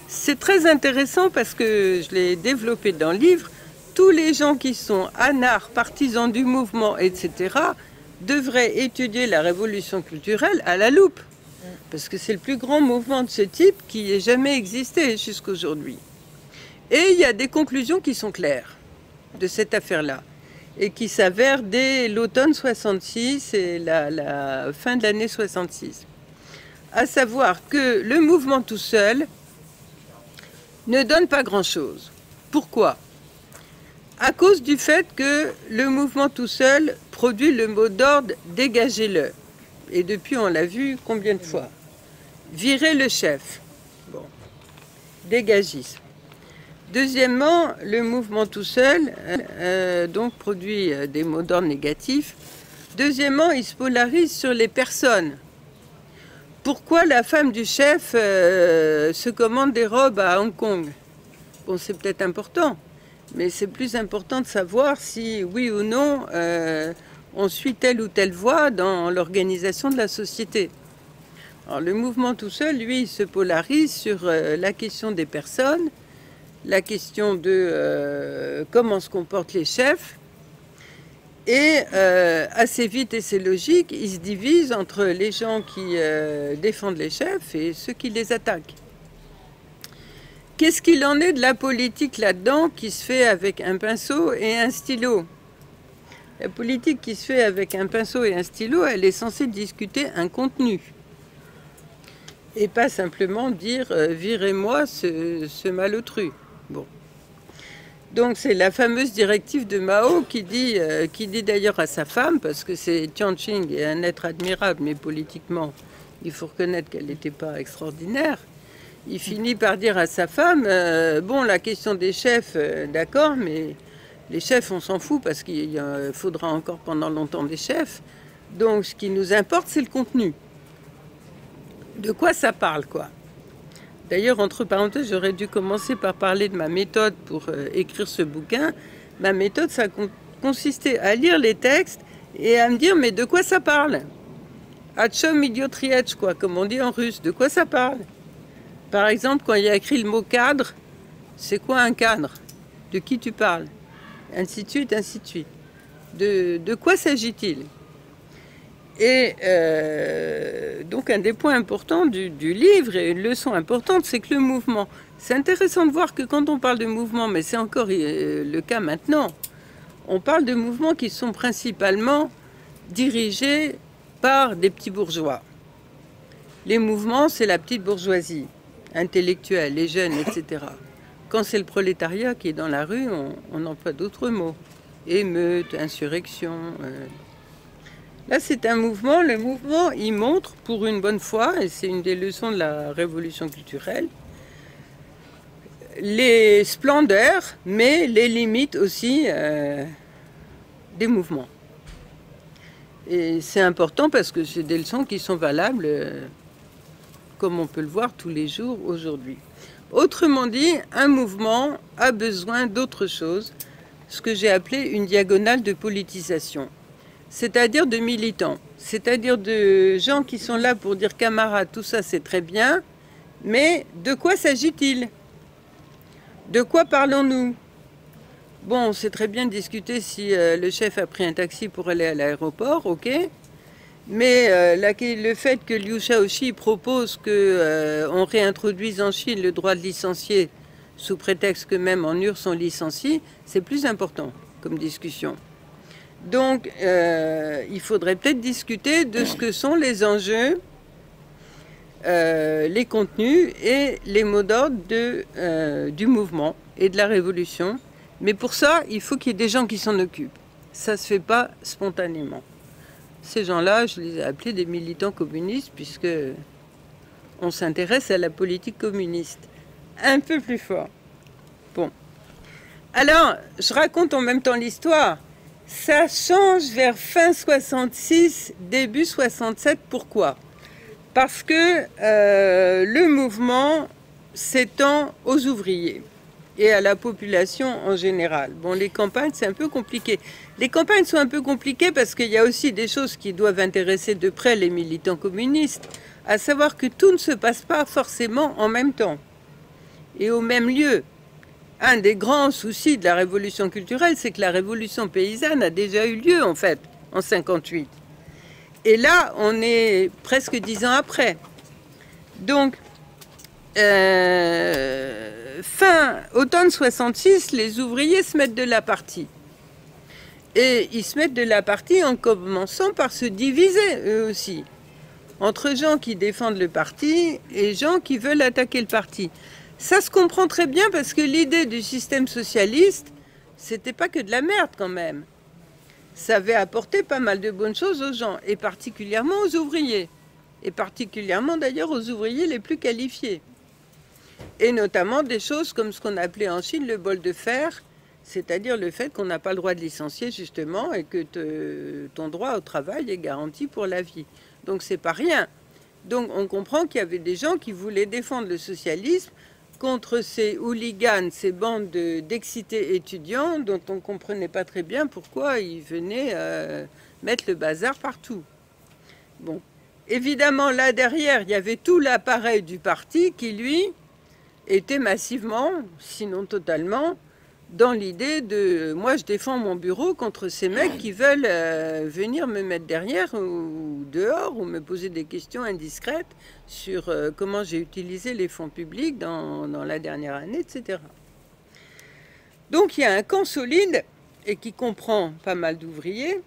C'est très intéressant parce que je l'ai développé dans le livre. Tous les gens qui sont anards, partisans du mouvement, etc., devraient étudier la révolution culturelle à la loupe. Parce que c'est le plus grand mouvement de ce type qui ait jamais existé jusqu'aujourd'hui. Et il y a des conclusions qui sont claires de cette affaire-là et qui s'avèrent dès l'automne 66 et la fin de l'année 66. À savoir que le mouvement tout seul ne donne pas grand-chose. Pourquoi? À cause du fait que le mouvement tout seul produit le mot d'ordre « dégagez-le ». Et depuis, on l'a vu combien de fois. virer le chef. Bon, dégagisme. Deuxièmement, le mouvement tout seul donc produit des mots d'ordre négatifs. Deuxièmement, il se polarise sur les personnes. Pourquoi la femme du chef se commande des robes à Hong Kong? Bon, c'est peut-être important, mais c'est plus important de savoir si, oui ou non, on suit telle ou telle voie dans l'organisation de la société. Alors, le mouvement tout seul, lui, il se polarise sur la question des personnes, la question de comment se comportent les chefs, et assez vite, et c'est logique, il se divise entre les gens qui défendent les chefs et ceux qui les attaquent. Qu'est-ce qu'il en est de la politique là-dedans qui se fait avec un pinceau et un stylo? La politique qui se fait avec un pinceau et un stylo, elle est censée discuter un contenu. Et pas simplement dire « virez-moi ce malotru ». Bon. Donc c'est la fameuse directive de Mao qui dit d'ailleurs à sa femme, parce que c'est Tianqing est un être admirable, mais politiquement, il faut reconnaître qu'elle n'était pas extraordinaire. Il finit par dire à sa femme, bon, la question des chefs, d'accord, mais les chefs, on s'en fout parce qu'il faudra encore pendant longtemps des chefs. Donc ce qui nous importe, c'est le contenu. De quoi ça parle, quoi? D'ailleurs, entre parenthèses, j'aurais dû commencer par parler de ma méthode pour écrire ce bouquin. Ma méthode, ça consistait à lire les textes et à me dire, mais de quoi ça parle? Atchom idiotrietch, quoi, comme on dit en russe. De quoi ça parle? Par exemple, quand il y a écrit le mot cadre, c'est quoi un cadre? De qui tu parles? Ainsi de suite, ainsi de suite. De quoi s'agit-il? Et donc un des points importants du livre, et une leçon importante, c'est que le mouvement, c'est intéressant de voir que quand on parle de mouvement, mais c'est encore le cas maintenant, on parle de mouvements qui sont principalement dirigés par des petits bourgeois. Les mouvements, c'est la petite bourgeoisie, intellectuelle, les jeunes, etc. Quand c'est le prolétariat qui est dans la rue, on emploie d'autres mots. Émeute, insurrection... Là, c'est un mouvement. Le mouvement, il montre pour une bonne fois, et c'est une des leçons de la révolution culturelle, les splendeurs, mais les limites aussi des mouvements. Et c'est important parce que c'est des leçons qui sont valables, comme on peut le voir tous les jours aujourd'hui. Autrement dit, un mouvement a besoin d'autre chose, ce que j'ai appelé une diagonale de politisation. C'est-à-dire de militants, c'est-à-dire de gens qui sont là pour dire camarades, tout ça c'est très bien, mais de quoi s'agit-il? De quoi parlons-nous? Bon, c'est très bien de discuter si le chef a pris un taxi pour aller à l'aéroport, ok, mais le fait que Liu Shaoqi propose qu'on réintroduise en Chine le droit de licencier sous prétexte que même en URSS on licencie, c'est plus important comme discussion. Donc, il faudrait peut-être discuter de ce que sont les enjeux, les contenus et les mots d'ordre du mouvement et de la révolution. Mais pour ça, il faut qu'il y ait des gens qui s'en occupent. Ça ne se fait pas spontanément. Ces gens-là, je les ai appelés des militants communistes puisque on s'intéresse à la politique communiste. Un peu plus fort. Bon. Alors, je raconte en même temps l'histoire. Ça change vers fin 66, début 67. Pourquoi? Parce que le mouvement s'étend aux ouvriers et à la population en général. Bon, les campagnes, c'est un peu compliqué. Les campagnes sont un peu compliquées parce qu'il y a aussi des choses qui doivent intéresser de près les militants communistes, à savoir que tout ne se passe pas forcément en même temps et au même lieu. Un des grands soucis de la révolution culturelle, c'est que la révolution paysanne a déjà eu lieu, en fait, en 58. Et là, on est presque 10 ans après. Donc, fin automne 66, les ouvriers se mettent de la partie. Et ils se mettent de la partie en commençant par se diviser, eux aussi, entre gens qui défendent le parti et gens qui veulent attaquer le parti. Ça se comprend très bien parce que l'idée du système socialiste, c'était pas que de la merde quand même. Ça avait apporté pas mal de bonnes choses aux gens, et particulièrement aux ouvriers. et particulièrement d'ailleurs aux ouvriers les plus qualifiés. Et notamment des choses comme ce qu'on appelait en Chine le bol de fer, c'est-à-dire le fait qu'on n'a pas le droit de licencier justement et que ton droit au travail est garanti pour la vie. Donc c'est pas rien. Donc on comprend qu'il y avait des gens qui voulaient défendre le socialisme contre ces hooligans, ces bandes d'excités étudiants dont on ne comprenait pas très bien pourquoi ils venaient mettre le bazar partout. Bon, évidemment là derrière il y avait tout l'appareil du parti qui lui était massivement, sinon totalement, dans l'idée de « moi je défends mon bureau contre ces mecs qui veulent venir me mettre derrière ou dehors ou me poser des questions indiscrètes sur comment j'ai utilisé les fonds publics dans la dernière année, etc. » Donc il y a un camp solide et qui comprend pas mal d'ouvriers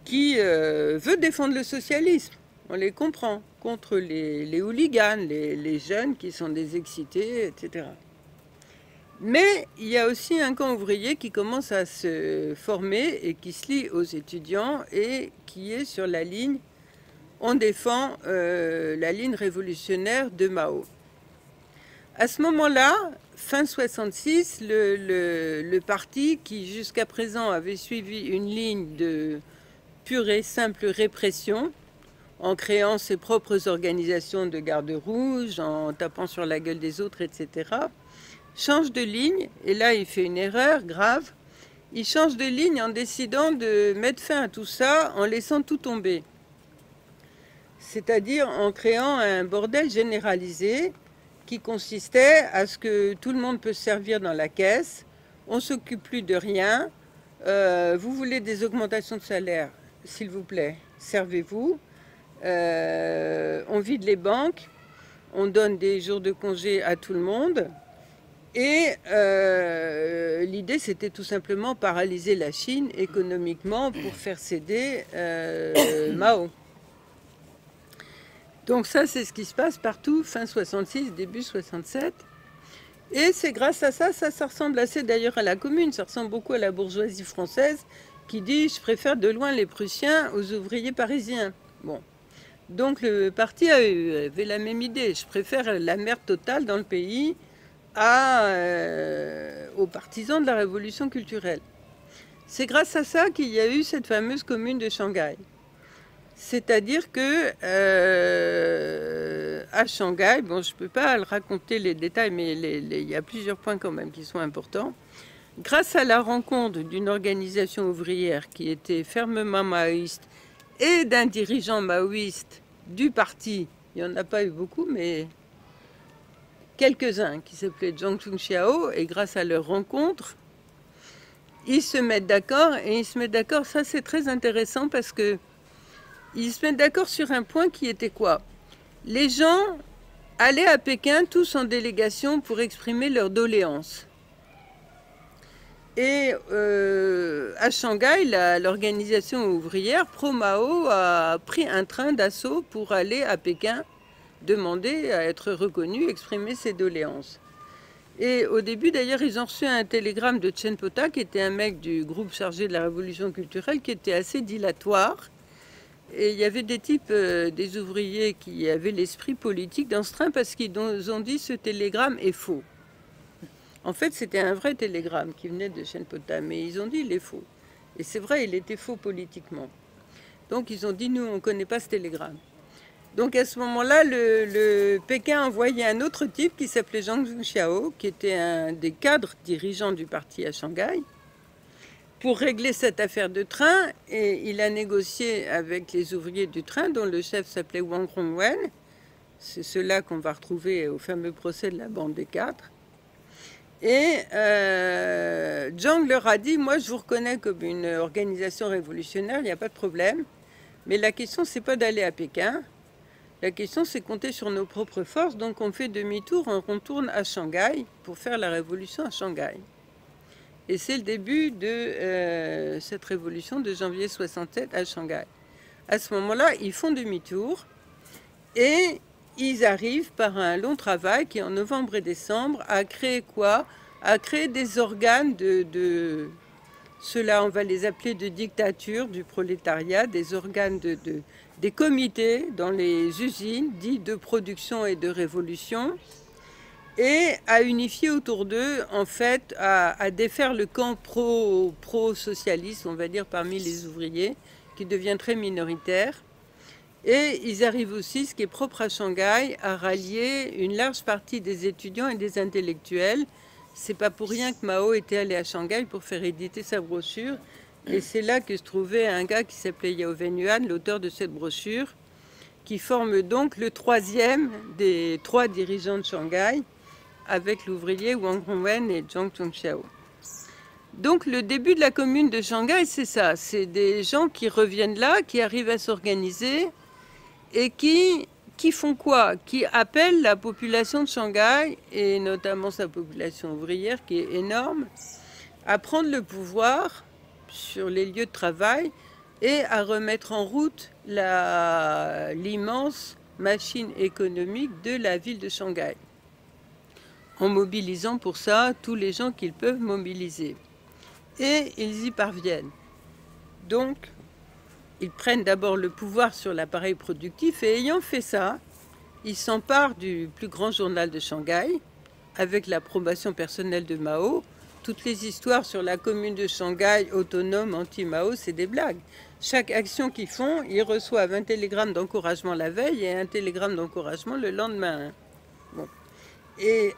qui veut défendre le socialisme. On les comprend, contre les hooligans, les jeunes qui sont des excités, etc. Mais il y a aussi un camp ouvrier qui commence à se former et qui se lie aux étudiants et qui est sur la ligne, on défend la ligne révolutionnaire de Mao. À ce moment-là, fin 66, le parti qui jusqu'à présent avait suivi une ligne de pure et simple répression, en créant ses propres organisations de garde rouge, en tapant sur la gueule des autres, etc., change de ligne, et là il fait une erreur grave, il change de ligne en décidant de mettre fin à tout ça en laissant tout tomber. C'est-à-dire en créant un bordel généralisé qui consistait à ce que tout le monde peut se servir dans la caisse, on ne s'occupe plus de rien, vous voulez des augmentations de salaire, s'il vous plaît, servez-vous. On vide les banques, on donne des jours de congé à tout le monde et l'idée c'était tout simplement paralyser la Chine économiquement pour faire céder Mao. Donc ça c'est ce qui se passe partout, fin 66, début 67. Et c'est grâce à ça, ça ressemble assez d'ailleurs à la Commune, ça ressemble beaucoup à la bourgeoisie française qui dit « je préfère de loin les Prussiens aux ouvriers parisiens ». Bon. Donc le parti avait la même idée. Je préfère la merde totale dans le pays aux partisans de la révolution culturelle. C'est grâce à ça qu'il y a eu cette fameuse commune de Shanghai. C'est-à-dire que à Shanghai, bon, je ne peux pas raconter les détails, mais il y a plusieurs points quand même qui sont importants. Grâce à la rencontre d'une organisation ouvrière qui était fermement maoïste et d'un dirigeant maoïste du parti, il n'y en a pas eu beaucoup, mais quelques-uns, qui s'appelaient Zhang Chunxiao, et grâce à leur rencontre, ils se mettent d'accord, et ils se mettent d'accord, ça c'est très intéressant parce que ils se mettent d'accord sur un point qui était quoi? Les gens allaient à Pékin tous en délégation pour exprimer leurs doléances. Et à Shanghai, l'organisation ouvrière pro-Mao a pris un train d'assaut pour aller à Pékin demander à être reconnu, exprimer ses doléances. Et au début, d'ailleurs, ils ont reçu un télégramme de Chen Pota, qui était un mec du groupe chargé de la révolution culturelle, qui était assez dilatoire. Et il y avait des types, des ouvriers qui avaient l'esprit politique dans ce train parce qu'ils ont dit ce télégramme est faux. En fait, c'était un vrai télégramme qui venait de Chen Pota, mais ils ont dit il est faux. Et c'est vrai, il était faux politiquement. Donc ils ont dit nous, on ne connaît pas ce télégramme. Donc à ce moment-là, le Pékin a envoyé un autre type qui s'appelait Zhang Chunxiao, qui était un des cadres dirigeants du parti à Shanghai, pour régler cette affaire de train. Et il a négocié avec les ouvriers du train, dont le chef s'appelait Wang Hongwen. C'est ceux-là qu'on va retrouver au fameux procès de la bande des quatre. Et Zhang leur a dit, moi je vous reconnais comme une organisation révolutionnaire, il n'y a pas de problème. Mais la question, c'est pas d'aller à Pékin. La question, c'est compter sur nos propres forces. Donc on fait demi-tour, on retourne à Shanghai pour faire la révolution à Shanghai. Et c'est le début de cette révolution de janvier 67 à Shanghai. À ce moment-là, ils font demi-tour et ils arrivent par un long travail qui, en novembre et décembre, a créé quoi? A créé des organes ceux-là, on va les appeler de dictature du prolétariat, des organes des comités dans les usines dites de production et de révolution, et à unifier autour d'eux, en fait, à défaire le camp pro-socialiste, on va dire, parmi les ouvriers, qui devient très minoritaire. Et ils arrivent aussi, ce qui est propre à Shanghai, à rallier une large partie des étudiants et des intellectuels. C'est pas pour rien que Mao était allé à Shanghai pour faire éditer sa brochure. Et c'est là que se trouvait un gars qui s'appelait Yao Wenyuan, l'auteur de cette brochure, qui forme donc le troisième des 3 dirigeants de Shanghai, avec l'ouvrier Wang Hongwen et Zhang Chongxiao. Donc le début de la commune de Shanghai, c'est ça. C'est des gens qui reviennent là, qui arrivent à s'organiser et qui font quoi? Qui appellent la population de Shanghai, et notamment sa population ouvrière, qui est énorme, à prendre le pouvoir sur les lieux de travail et à remettre en route l'immense machine économique de la ville de Shanghai, en mobilisant pour ça tous les gens qu'ils peuvent mobiliser. Et ils y parviennent. Donc, ils prennent d'abord le pouvoir sur l'appareil productif, et ayant fait ça, ils s'emparent du plus grand journal de Shanghai, avec l'approbation personnelle de Mao. Toutes les histoires sur la commune de Shanghai autonome anti-Mao, c'est des blagues. Chaque action qu'ils font, ils reçoivent un télégramme d'encouragement la veille et un télégramme d'encouragement le lendemain. Bon. Et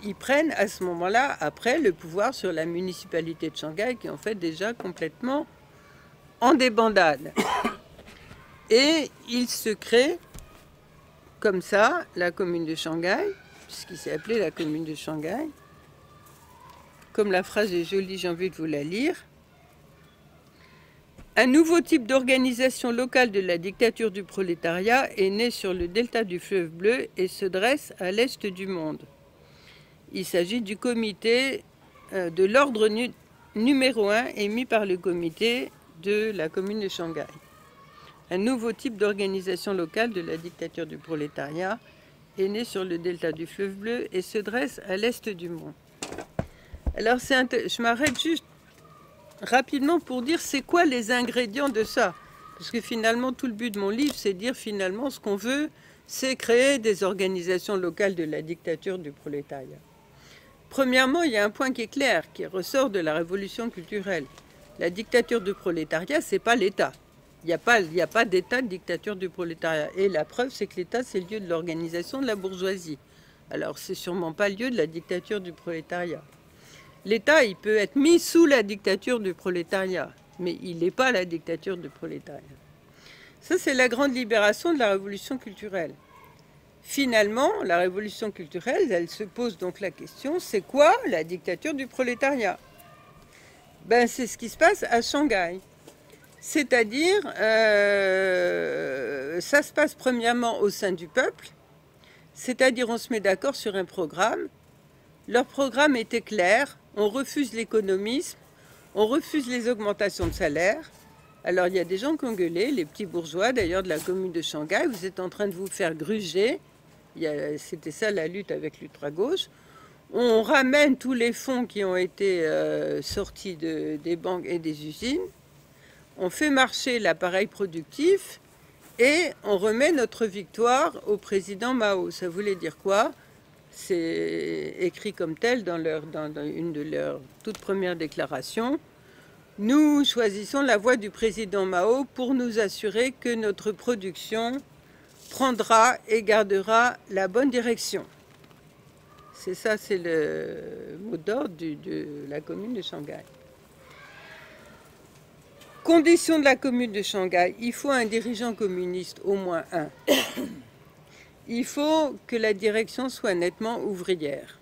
ils prennent à ce moment-là, après, le pouvoir sur la municipalité de Shanghai, qui est en fait déjà complètement en débandade. Et il se crée, comme ça, la commune de Shanghai, puisqu'il s'est appelé la commune de Shanghai. Comme la phrase est jolie, j'ai envie de vous la lire. Un nouveau type d'organisation locale de la dictature du prolétariat est né sur le delta du fleuve Bleu et se dresse à l'est du monde. Il s'agit du comité de l'ordre numéro 1 émis par le comité de la commune de Shanghai. Un nouveau type d'organisation locale de la dictature du prolétariat est né sur le delta du fleuve Bleu et se dresse à l'est du monde. Alors je m'arrête juste rapidement pour dire c'est quoi les ingrédients de ça. Parce que finalement, tout le but de mon livre, c'est dire finalement ce qu'on veut, c'est créer des organisations locales de la dictature du prolétariat. Premièrement, il y a un point qui est clair, qui ressort de la révolution culturelle. La dictature du prolétariat, c'est pas l'État. Il n'y a pas d'État de dictature du prolétariat. Et la preuve, c'est que l'État, c'est le lieu de l'organisation de la bourgeoisie. Alors, c'est sûrement pas le lieu de la dictature du prolétariat. L'État, il peut être mis sous la dictature du prolétariat, mais il n'est pas la dictature du prolétariat. Ça, c'est la grande libération de la révolution culturelle. Finalement, la révolution culturelle, elle se pose donc la question, c'est quoi la dictature du prolétariat? Ben, c'est ce qui se passe à Shanghai. C'est-à-dire, ça se passe premièrement au sein du peuple, c'est-à-dire on se met d'accord sur un programme. Leur programme était clair, on refuse l'économisme, on refuse les augmentations de salaire. Alors il y a des gens qui ont gueulé, les petits bourgeois d'ailleurs de la commune de Shanghai, vous êtes en train de vous faire gruger. C'était ça la lutte avec l'ultra-gauche. On ramène tous les fonds qui ont été sortis des banques et des usines, on fait marcher l'appareil productif et on remet notre victoire au président Mao. Ça voulait dire quoi? C'est écrit comme tel dans une de leurs toutes premières déclarations. Nous choisissons la voie du président Mao pour nous assurer que notre production prendra et gardera la bonne direction. C'est ça, c'est le mot d'ordre de la commune de Shanghai. Condition de la commune de Shanghai, il faut un dirigeant communiste, au moins un. Il faut que la direction soit nettement ouvrière.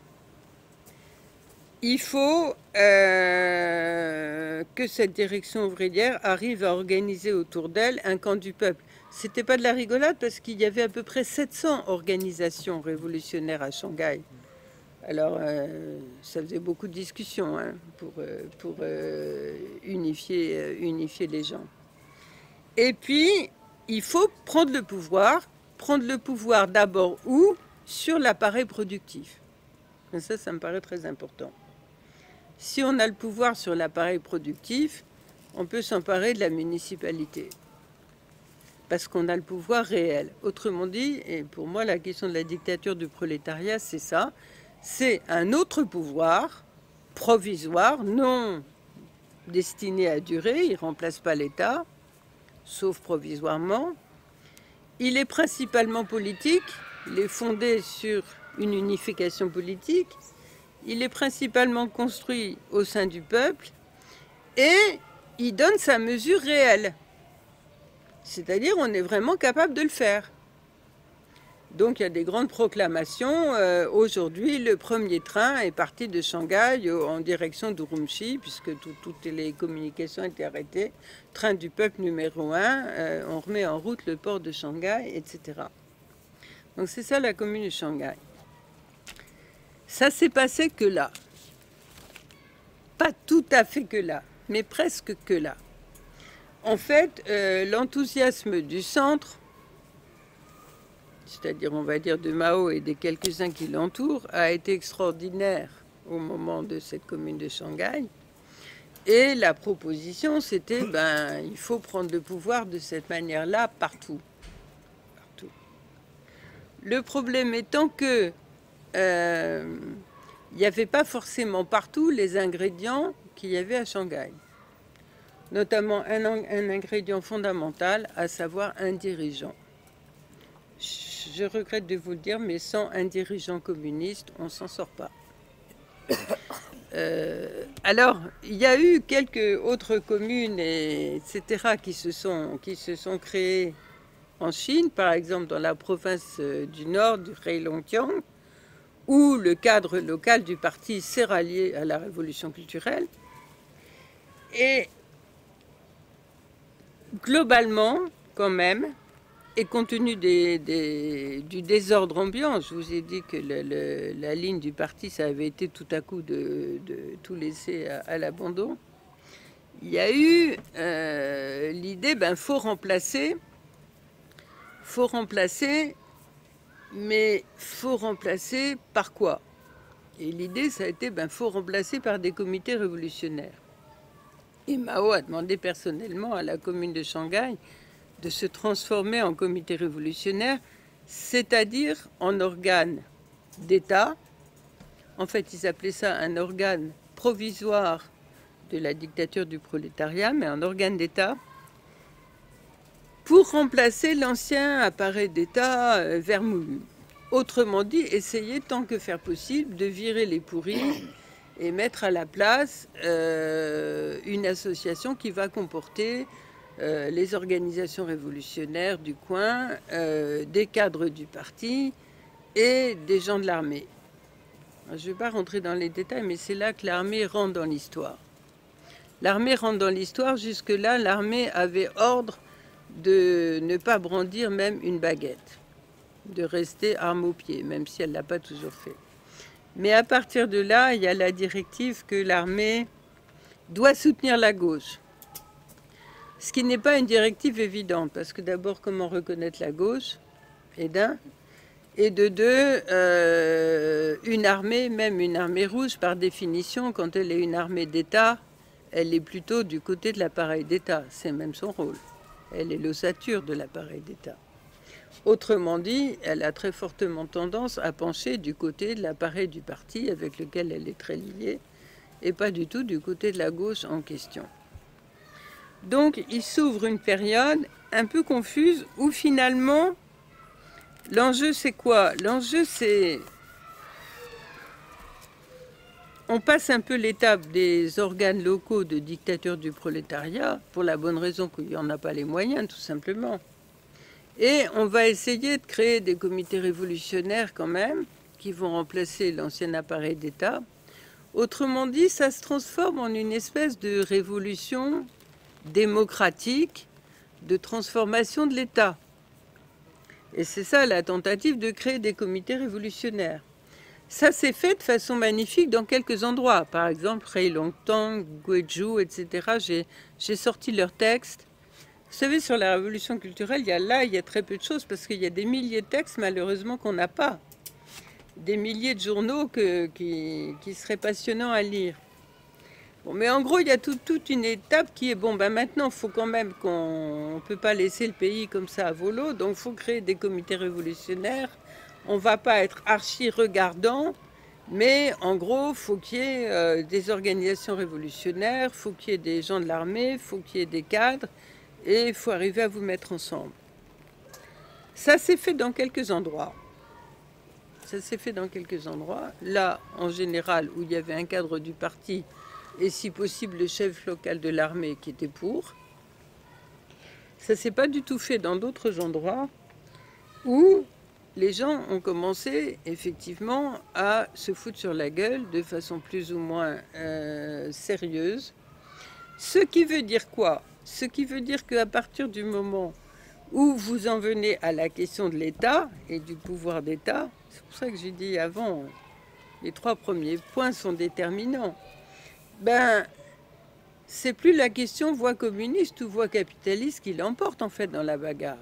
Il faut que cette direction ouvrière arrive à organiser autour d'elle un camp du peuple. C'était pas de la rigolade parce qu'il y avait à peu près 700 organisations révolutionnaires à Shanghai. Alors, ça faisait beaucoup de discussions hein, pour unifier les gens. Et puis, il faut prendre le pouvoir. Prendre le pouvoir d'abord où? Sur l'appareil productif. Et ça me paraît très important. Si on a le pouvoir sur l'appareil productif, on peut s'emparer de la municipalité. parce qu'on a le pouvoir réel. Autrement dit, et pour moi la question de la dictature du prolétariat, c'est ça, c'est un autre pouvoir provisoire, non destiné à durer, il ne remplace pas l'État, sauf provisoirement. Il est principalement politique, il est fondé sur une unification politique, il est principalement construit au sein du peuple et il donne sa mesure réelle. C'est-à-dire on est vraiment capable de le faire. Donc il y a des grandes proclamations. Aujourd'hui, le premier train est parti de Shanghai en direction d'Urumqi, puisque toutes les communications étaient arrêtées. Train du peuple numéro 1, on remet en route le port de Shanghai, etc. Donc c'est ça la commune de Shanghai. Ça s'est passé que là. Pas tout à fait que là, mais presque que là. En fait, l'enthousiasme du centre, c'est-à-dire on va dire de Mao et des quelques-uns qui l'entourent, a été extraordinaire au moment de cette commune de Shanghai. Et la proposition, c'était, il faut prendre le pouvoir de cette manière-là partout. Partout. Le problème étant que il n'y avait pas forcément partout les ingrédients qu'il y avait à Shanghai. Notamment un ingrédient fondamental, à savoir un dirigeant. Je regrette de vous le dire, mais sans un dirigeant communiste, on ne s'en sort pas. Alors, il y a eu quelques autres communes, etc., qui se sont créées en Chine, par exemple dans la province du Nord, du Heilongjiang, où le cadre local du parti s'est rallié à la révolution culturelle. Et globalement, quand même, et compte tenu du désordre ambiant, je vous ai dit que la ligne du parti, ça avait été tout à coup de tout laisser à l'abandon. Il y a eu l'idée, faut remplacer, mais faut remplacer par quoi? Et l'idée, ça a été, faut remplacer par des comités révolutionnaires. Et Mao a demandé personnellement à la commune de Shanghai de se transformer en comité révolutionnaire, c'est-à-dire en organe d'État. En fait, ils appelaient ça un organe provisoire de la dictature du prolétariat, mais un organe d'État, pour remplacer l'ancien appareil d'État vermoulu. Autrement dit, essayer tant que faire possible de virer les pourris et mettre à la place une association qui va comporter les organisations révolutionnaires du coin, des cadres du parti et des gens de l'armée. Je ne vais pas rentrer dans les détails, mais c'est là que l'armée rentre dans l'histoire. L'armée rentre dans l'histoire. Jusque-là, l'armée avait ordre de ne pas brandir même une baguette, de rester arme au pied, même si elle ne l'a pas toujours fait. Mais à partir de là, il y a la directive que l'armée doit soutenir la gauche. Ce qui n'est pas une directive évidente, parce que d'abord, comment reconnaître la gauche, et d'un, et de deux, une armée, même une armée rouge, par définition, quand elle est une armée d'État, elle est plutôt du côté de l'appareil d'État. C'est même son rôle. Elle est l'ossature de l'appareil d'État. Autrement dit, elle a très fortement tendance à pencher du côté de l'appareil du parti avec lequel elle est très liée, et pas du tout du côté de la gauche en question. Donc, il s'ouvre une période un peu confuse où finalement, l'enjeu c'est quoi? L'enjeu c'est... On passe un peu l'étape des organes locaux de dictature du prolétariat, pour la bonne raison qu'il n'y en a pas les moyens, tout simplement. Et on va essayer de créer des comités révolutionnaires quand même, qui vont remplacer l'ancien appareil d'État. Autrement dit, ça se transforme en une espèce de révolution démocratique, de transformation de l'État. Et c'est ça la tentative de créer des comités révolutionnaires. Ça s'est fait de façon magnifique dans quelques endroits. Par exemple, Heilongjiang, Guizhou, etc. J'ai sorti leurs textes. Vous savez, sur la révolution culturelle, il y a très peu de choses parce qu'il y a des milliers de textes, malheureusement, qu'on n'a pas. Des milliers de journaux qui seraient passionnants à lire. Bon, mais en gros, il y a toute une étape qui est, bon, ben maintenant, il faut quand même qu'on ne peut pas laisser le pays comme ça à volo, donc il faut créer des comités révolutionnaires. On ne va pas être archi-regardant, mais en gros, il faut qu'il y ait des organisations révolutionnaires, il faut qu'il y ait des gens de l'armée, il faut qu'il y ait des cadres, et il faut arriver à vous mettre ensemble. Ça s'est fait dans quelques endroits. Ça s'est fait dans quelques endroits. Là, en général, où il y avait un cadre du parti, et si possible le chef local de l'armée qui était pour. Ça ne s'est pas du tout fait dans d'autres endroits où les gens ont commencé effectivement à se foutre sur la gueule de façon plus ou moins sérieuse. Ce qui veut dire quoi? Ce qui veut dire qu'à partir du moment où vous en venez à la question de l'État et du pouvoir d'État, c'est pour ça que j'ai dit avant, les 3 premiers points sont déterminants. Ben, c'est plus la question voie communiste ou voie capitaliste qui l'emporte en fait dans la bagarre.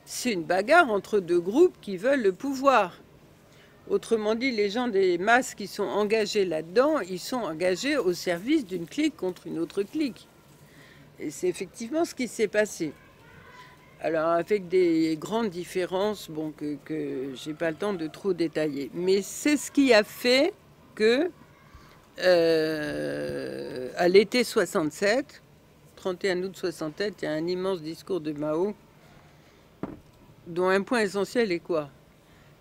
C'est une bagarre entre 2 groupes qui veulent le pouvoir. Autrement dit, les gens des masses qui sont engagés là-dedans, ils sont engagés au service d'une clique contre une autre clique. Et c'est effectivement ce qui s'est passé. Alors avec des grandes différences, bon, que j'ai pas le temps de trop détailler. Mais c'est ce qui a fait que à l'été 67, 31 août 67, il y a un immense discours de Mao, dont un point essentiel est quoi?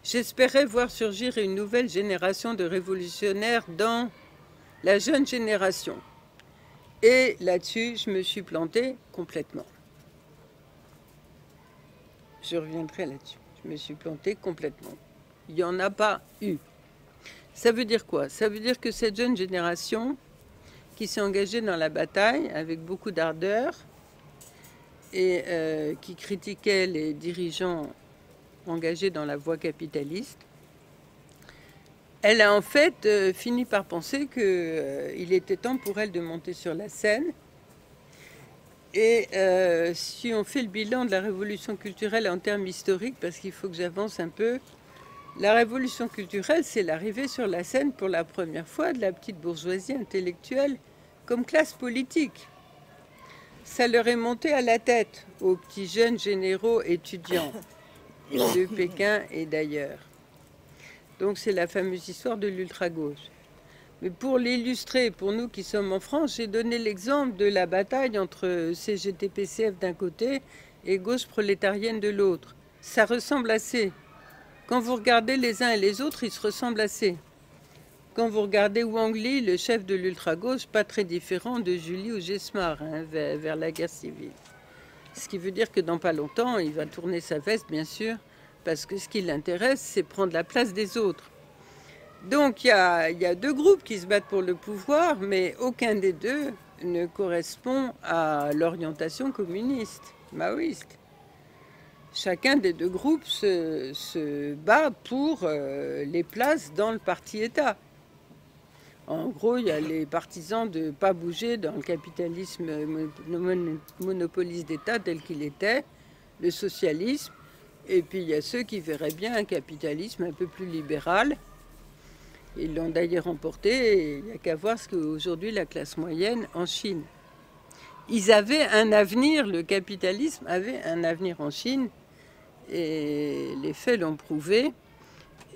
J'espérais voir surgir une nouvelle génération de révolutionnaires dans la jeune génération. Et là-dessus, je me suis plantée complètement. Je reviendrai là-dessus. Je me suis plantée complètement. Il n'y en a pas eu. Ça veut dire quoi? Ça veut dire que cette jeune génération qui s'est engagée dans la bataille avec beaucoup d'ardeur et qui critiquait les dirigeants engagés dans la voie capitaliste, elle a en fait fini par penser qu'il était temps pour elle de monter sur la scène. Et si on fait le bilan de la révolution culturelle en termes historiques, parce qu'il faut que j'avance un peu, la révolution culturelle, c'est l'arrivée sur la scène pour la première fois de la petite bourgeoisie intellectuelle comme classe politique. Ça leur est monté à la tête, aux petits jeunes généraux étudiants de Pékin et d'ailleurs. Donc c'est la fameuse histoire de l'ultra-gauche. Mais pour l'illustrer, pour nous qui sommes en France, j'ai donné l'exemple de la bataille entre CGT-PCF d'un côté et gauche prolétarienne de l'autre. Ça ressemble assez. Quand vous regardez les uns et les autres, ils se ressemblent assez. Quand vous regardez Wang Li, le chef de l'ultra-gauche, pas très différent de Julie ou Gesmar, hein, vers la guerre civile. Ce qui veut dire que dans pas longtemps, il va tourner sa veste, bien sûr, parce que ce qui l'intéresse, c'est prendre la place des autres. Donc il y a 2 groupes qui se battent pour le pouvoir, mais aucun des 2 ne correspond à l'orientation communiste, maoïste. Chacun des 2 groupes se bat pour les places dans le parti-État. En gros, il y a les partisans de ne pas bouger dans le capitalisme monopoliste d'État tel qu'il était, le socialisme, et puis il y a ceux qui verraient bien un capitalisme un peu plus libéral. Ils l'ont d'ailleurs emporté, et il n'y a qu'à voir ce qu'aujourd'hui la classe moyenne en Chine. Ils avaient un avenir, le capitalisme avait un avenir en Chine, et les faits l'ont prouvé.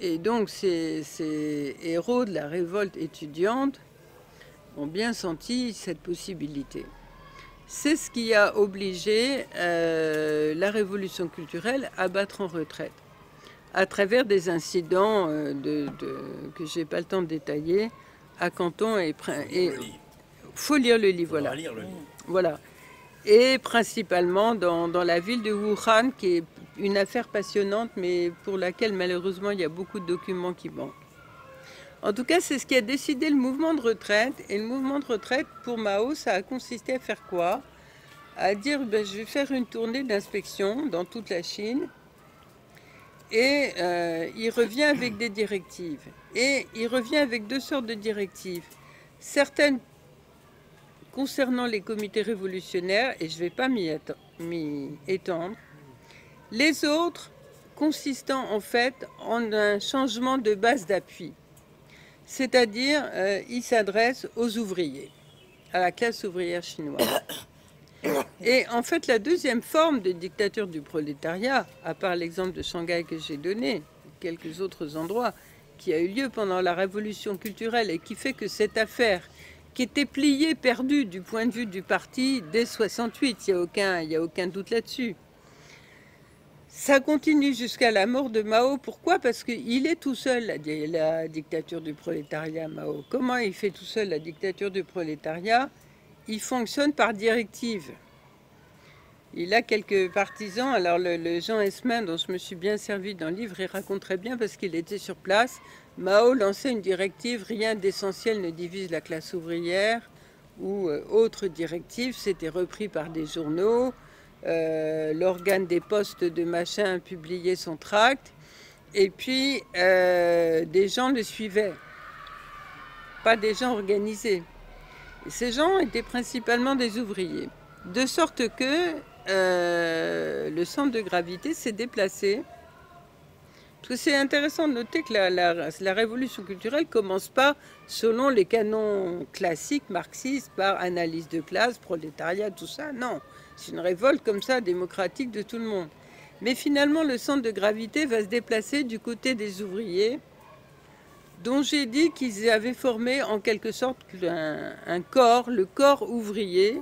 Et donc ces héros de la révolte étudiante ont bien senti cette possibilité. C'est ce qui a obligé la révolution culturelle à battre en retraite, à travers des incidents que je n'ai pas le temps de détailler, à Canton et faut lire le livre, voilà. Voilà. Et principalement dans la ville de Wuhan, qui est une affaire passionnante, mais pour laquelle malheureusement il y a beaucoup de documents qui manquent. En tout cas, c'est ce qui a décidé le mouvement de retraite. Et le mouvement de retraite, pour Mao, ça a consisté à faire quoi? À dire, ben, je vais faire une tournée d'inspection dans toute la Chine. Et il revient avec des directives. Et il revient avec 2 sortes de directives. Certaines concernant les comités révolutionnaires, et je ne vais pas m'y étendre. Les autres consistant en fait en un changement de base d'appui. C'est-à-dire, il s'adresse aux ouvriers. à la classe ouvrière chinoise. Et en fait, la deuxième forme de dictature du prolétariat, à part l'exemple de Shanghai que j'ai donné, quelques autres endroits, qui a eu lieu pendant la révolution culturelle et qui fait que cette affaire, qui était pliée, perdue du point de vue du parti dès 68, il n'y a aucun doute là-dessus. Ça continue jusqu'à la mort de Mao. Pourquoi? Parce qu'il est tout seul, la dictature du prolétariat, Mao. Comment il fait tout seul la dictature du prolétariat? Il fonctionne par directive. Il a quelques partisans. Alors le Jean Esmin, dont je me suis bien servi dans le livre, il raconte très bien parce qu'il était sur place. Mao lançait une directive, rien d'essentiel ne divise la classe ouvrière, ou autre directive, c'était repris par des journaux. L'organe des postes de machin publiait son tract, et puis des gens le suivaient, pas des gens organisés. Et ces gens étaient principalement des ouvriers, de sorte que le centre de gravité s'est déplacé. C'est intéressant de noter que la révolution culturelle ne commence pas selon les canons classiques marxistes, par analyse de classe, prolétariat, tout ça, non. C'est une révolte comme ça, démocratique de tout le monde. Mais finalement, le centre de gravité va se déplacer du côté des ouvriers, dont j'ai dit qu'ils avaient formé en quelque sorte un corps, le corps ouvrier,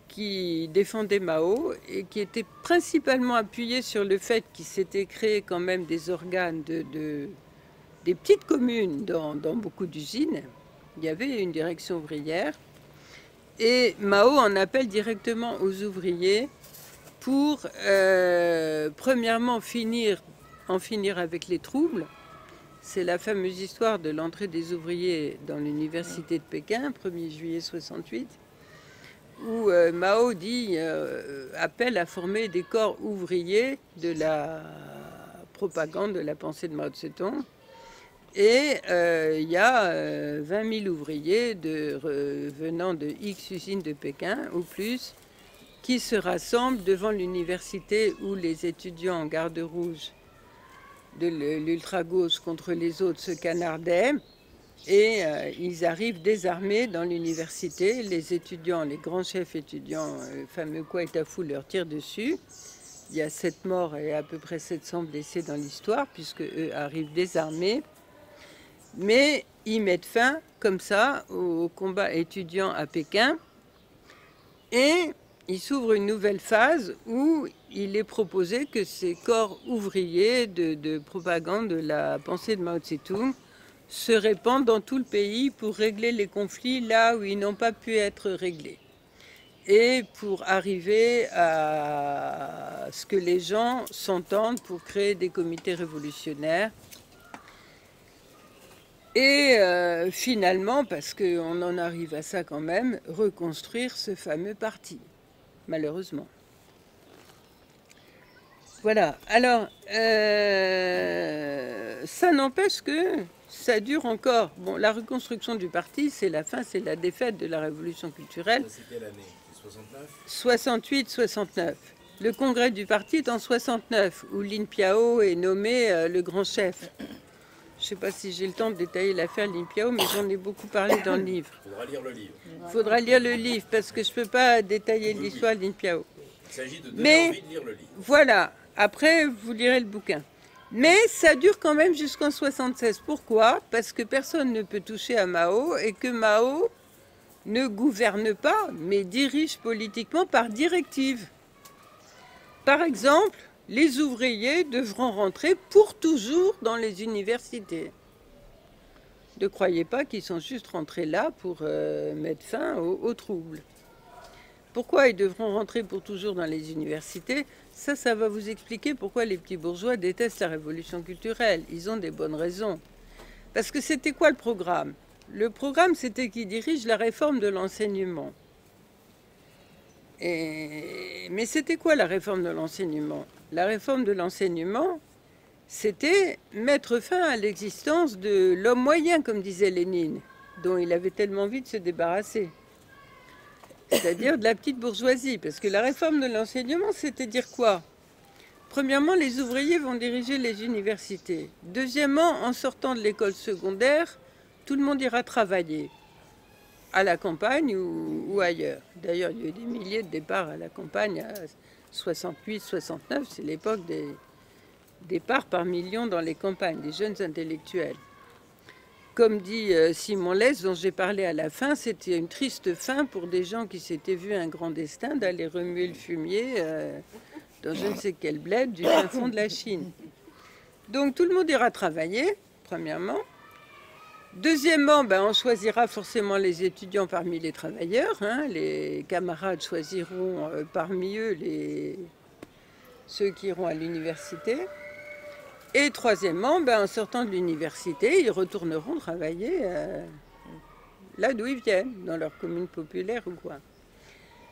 qui défendait Mao et qui était principalement appuyé sur le fait qu'il s'était créé quand même des organes des petites communes dans beaucoup d'usines. Il y avait une direction ouvrière. Et Mao en appelle directement aux ouvriers pour, premièrement, en finir avec les troubles. C'est la fameuse histoire de l'entrée des ouvriers dans l'université de Pékin, 1er juillet 68, où Mao appelle à former des corps ouvriers de la propagande de la pensée de Mao Tse-tung. Et il y a 20 000 ouvriers venant de X usines de Pékin ou plus qui se rassemblent devant l'université où les étudiants en garde rouge de l'ultra-gauche contre les autres se canardaient. Et ils arrivent désarmés dans l'université. Les étudiants, les grands chefs étudiants, le fameux Kouaïtafou, leur tirent dessus. Il y a 7 morts et à peu près 700 blessés dans l'histoire, puisque eux arrivent désarmés. Mais ils mettent fin, comme ça, au combat étudiant à Pékin. Et il s'ouvre une nouvelle phase où il est proposé que ces corps ouvriers de propagande de la pensée de Mao Tse-tung se répandent dans tout le pays pour régler les conflits là où ils n'ont pas pu être réglés. Et pour arriver à ce que les gens s'entendent pour créer des comités révolutionnaires. Et finalement, parce qu'on en arrive à ça quand même, reconstruire ce fameux parti, malheureusement. Voilà, alors, ça n'empêche que ça dure encore. Bon, la reconstruction du parti, c'est la fin, c'est la défaite de la révolution culturelle. C'est quelle année? 69? 68-69. Le congrès du parti est en 69, où Lin Piao est nommé le grand chef. Je ne sais pas si j'ai le temps de détailler l'affaire Lin Piao, mais j'en ai beaucoup parlé dans le livre. Il faudra lire le livre. Il faudra lire le livre, parce que je ne peux pas détailler l'histoire de Lin Piao. Il s'agit de donner envie de lire le livre. Voilà, après vous lirez le bouquin. Mais ça dure quand même jusqu'en 76. Pourquoi? Parce que personne ne peut toucher à Mao et que Mao ne gouverne pas, mais dirige politiquement par directive. Par exemple, les ouvriers devront rentrer pour toujours dans les universités. Ne croyez pas qu'ils sont juste rentrés là pour mettre fin aux troubles. Pourquoi ils devront rentrer pour toujours dans les universités? Ça va vous expliquer pourquoi les petits bourgeois détestent la révolution culturelle. Ils ont des bonnes raisons. Parce que c'était quoi le programme? Le programme, c'était qu'ils dirigent la réforme de l'enseignement. Mais c'était quoi la réforme de l'enseignement? La réforme de l'enseignement, c'était mettre fin à l'existence de l'homme moyen, comme disait Lénine, dont il avait tellement envie de se débarrasser. C'est-à-dire de la petite bourgeoisie. Parce que la réforme de l'enseignement, c'était dire quoi? Premièrement, les ouvriers vont diriger les universités. Deuxièmement, en sortant de l'école secondaire, tout le monde ira travailler. à la campagne ou ailleurs. D'ailleurs, il y a eu des milliers de départs à la campagne à 68, 69, c'est l'époque des départs par millions dans les campagnes, des jeunes intellectuels. Comme dit Simon Lès, dont j'ai parlé à la fin, c'était une triste fin pour des gens qui s'étaient vus un grand destin d'aller remuer le fumier dans je ne sais quel bled du fin fond de la Chine. Donc tout le monde ira travailler, premièrement. Deuxièmement, on choisira forcément les étudiants parmi les travailleurs. Hein. Les camarades choisiront parmi eux ceux qui iront à l'université. Et troisièmement, en sortant de l'université, ils retourneront travailler là d'où ils viennent, dans leur commune populaire ou quoi.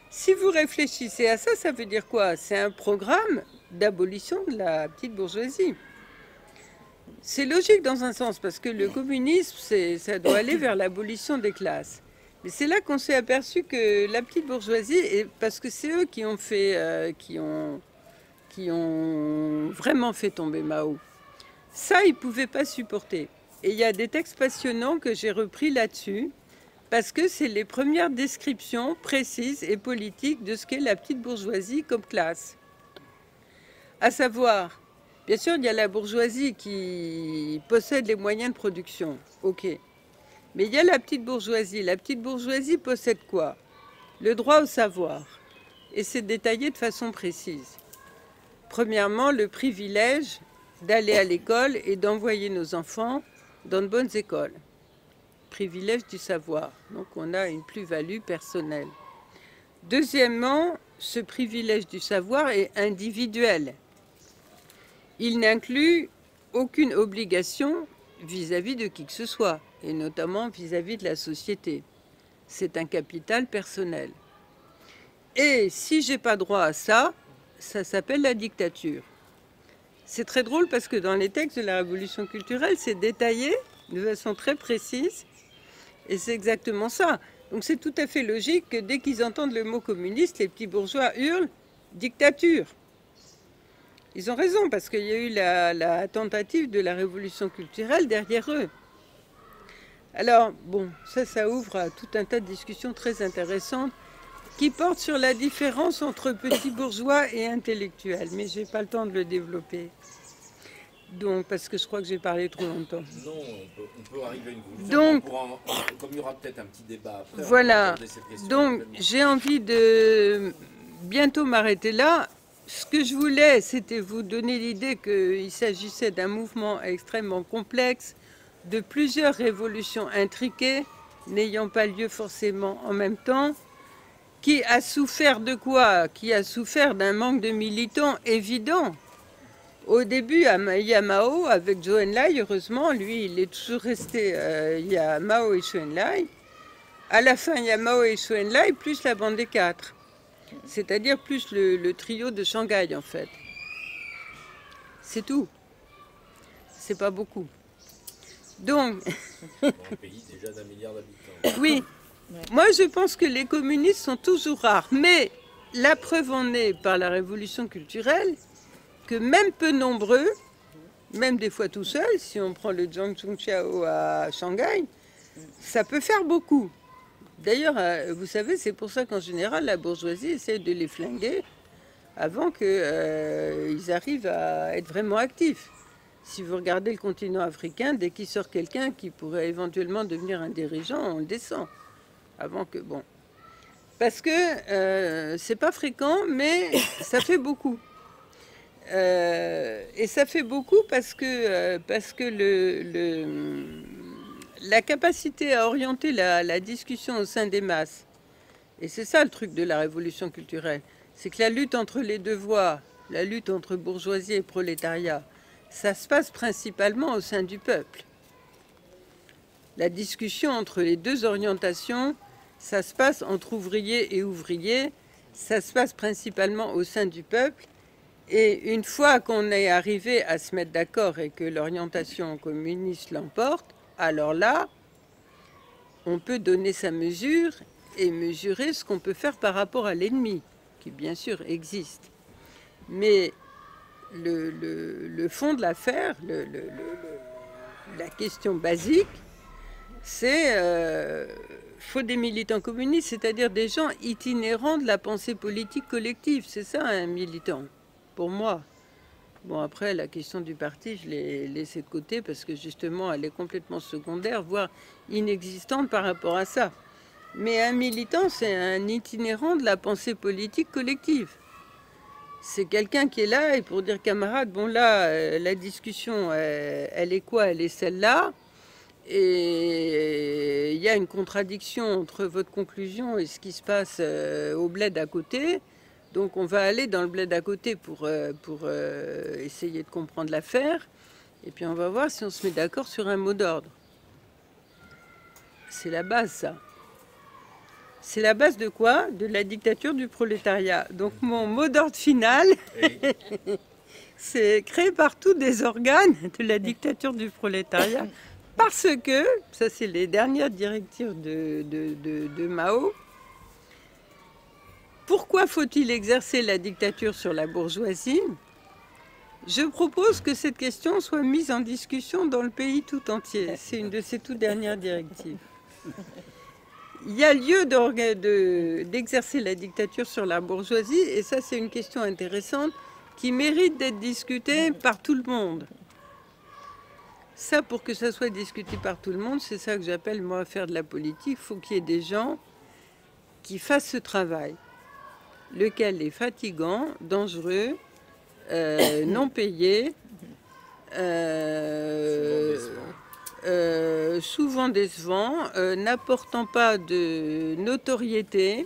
Si vous réfléchissez à ça, ça veut dire quoi? C'est un programme d'abolition de la petite bourgeoisie. C'est logique dans un sens, parce que le communisme, ça doit aller vers l'abolition des classes. Mais c'est là qu'on s'est aperçu que la petite bourgeoisie, parce que c'est eux qui ont fait, qui ont vraiment fait tomber Mao. Ça, ils ne pouvaient pas supporter. Et il y a des textes passionnants que j'ai repris là-dessus, parce que c'est les premières descriptions précises et politiques de ce qu'est la petite bourgeoisie comme classe. À savoir, bien sûr, il y a la bourgeoisie qui possède les moyens de production, ok. Mais il y a la petite bourgeoisie. La petite bourgeoisie possède quoi? Le droit au savoir. Et c'est détaillé de façon précise. Premièrement, le privilège d'aller à l'école et d'envoyer nos enfants dans de bonnes écoles. Privilège du savoir. Donc on a une plus-value personnelle. Deuxièmement, ce privilège du savoir est individuel. Il n'inclut aucune obligation vis-à-vis de qui que ce soit, et notamment vis-à-vis de la société. C'est un capital personnel. Et si j'ai pas droit à ça, ça s'appelle la dictature. C'est très drôle parce que dans les textes de la Révolution culturelle, c'est détaillé de façon très précise, et c'est exactement ça. Donc c'est tout à fait logique que dès qu'ils entendent le mot communiste, les petits bourgeois hurlent « dictature ». Ils ont raison, parce qu'il y a eu la tentative de la révolution culturelle derrière eux. Alors, bon, ça ouvre à tout un tas de discussions très intéressantes qui portent sur la différence entre petits bourgeois et intellectuels. Mais je n'ai pas le temps de le développer. Donc, parce que je crois que j'ai parlé trop longtemps. Non, on peut arriver à une conclusion. Donc, comme il y aura peut-être un petit débat après, voilà. Donc, j'ai envie de bientôt m'arrêter là. Ce que je voulais, c'était vous donner l'idée qu'il s'agissait d'un mouvement extrêmement complexe, de plusieurs révolutions intriquées, n'ayant pas lieu forcément en même temps, qui a souffert de quoi? Qui a souffert d'un manque de militants évident. Au début, il y a Mao avec Zhou Enlai, heureusement, lui, il est toujours resté, il y a Mao et Zhou Enlai. À la fin, il y a Mao et Zhou Enlai, plus la bande des quatre. C'est-à-dire plus le trio de Shanghai, en fait. C'est tout. C'est pas beaucoup. Donc... Dans un pays déjà d'1 milliard d'habitants. Oui. Moi, je pense que les communistes sont toujours rares. Mais la preuve en est, par la révolution culturelle, que même peu nombreux, même des fois tout seul, si on prend le Zhang Chunqiao à Shanghai, ça peut faire beaucoup. D'ailleurs, vous savez, c'est pour ça qu'en général, la bourgeoisie essaie de les flinguer avant qu'ils arrivent à être vraiment actifs. Si vous regardez le continent africain, dès qu'il sort quelqu'un qui pourrait éventuellement devenir un dirigeant, on le descend. Avant que... Bon. Parce que c'est pas fréquent, mais ça fait beaucoup. Et ça fait beaucoup parce que la capacité à orienter la discussion au sein des masses, et c'est ça le truc de la révolution culturelle, c'est que la lutte entre les deux voies, la lutte entre bourgeoisie et prolétariat, ça se passe principalement au sein du peuple. La discussion entre les deux orientations, ça se passe entre ouvriers et ouvriers, ça se passe principalement au sein du peuple. Et une fois qu'on est arrivé à se mettre d'accord et que l'orientation communiste l'emporte, alors là, on peut donner sa mesure et mesurer ce qu'on peut faire par rapport à l'ennemi, qui bien sûr existe. Mais le fond de l'affaire, la question basique, c'est faut des militants communistes, c'est-à-dire des gens itinérants de la pensée politique collective. C'est ça un militant, pour moi. Bon, après, la question du parti, je l'ai laissée de côté parce que justement, elle est complètement secondaire, voire inexistante par rapport à ça. Mais un militant, c'est un itinérant de la pensée politique collective. C'est quelqu'un qui est là et pour dire, camarade, bon là, la discussion, elle est quoi? Elle est celle-là. Et il y a une contradiction entre votre conclusion et ce qui se passe au bled à côté. Donc on va aller dans le bled à côté pour essayer de comprendre l'affaire. Et puis on va voir si on se met d'accord sur un mot d'ordre. C'est la base, ça. C'est la base de quoi? De la dictature du prolétariat. Donc mon mot d'ordre final, c'est créer partout des organes de la dictature du prolétariat. Parce que, ça c'est les dernières directives de Mao, pourquoi faut-il exercer la dictature sur la bourgeoisie? Je propose que cette question soit mise en discussion dans le pays tout entier. C'est une de ces toutes dernières directives. Il y a lieu d'exercer la dictature sur la bourgeoisie, et ça c'est une question intéressante qui mérite d'être discutée par tout le monde. Ça, pour que ça soit discuté par tout le monde, c'est ça que j'appelle, moi, faire de la politique. Il faut qu'il y ait des gens qui fassent ce travail, lequel est fatigant, dangereux, non payé, souvent décevant, n'apportant pas de notoriété,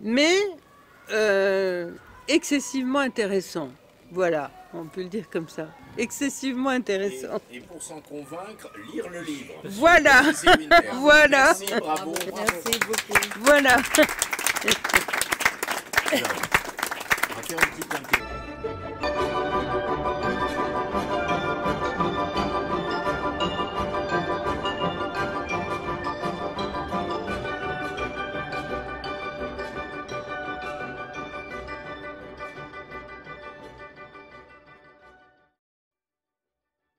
mais excessivement intéressant. Voilà, on peut le dire comme ça. Excessivement intéressant. Et pour s'en convaincre, lire le livre. Voilà. Voilà. Merci, bravo. Merci beaucoup. Voilà. On va faire une petite interview.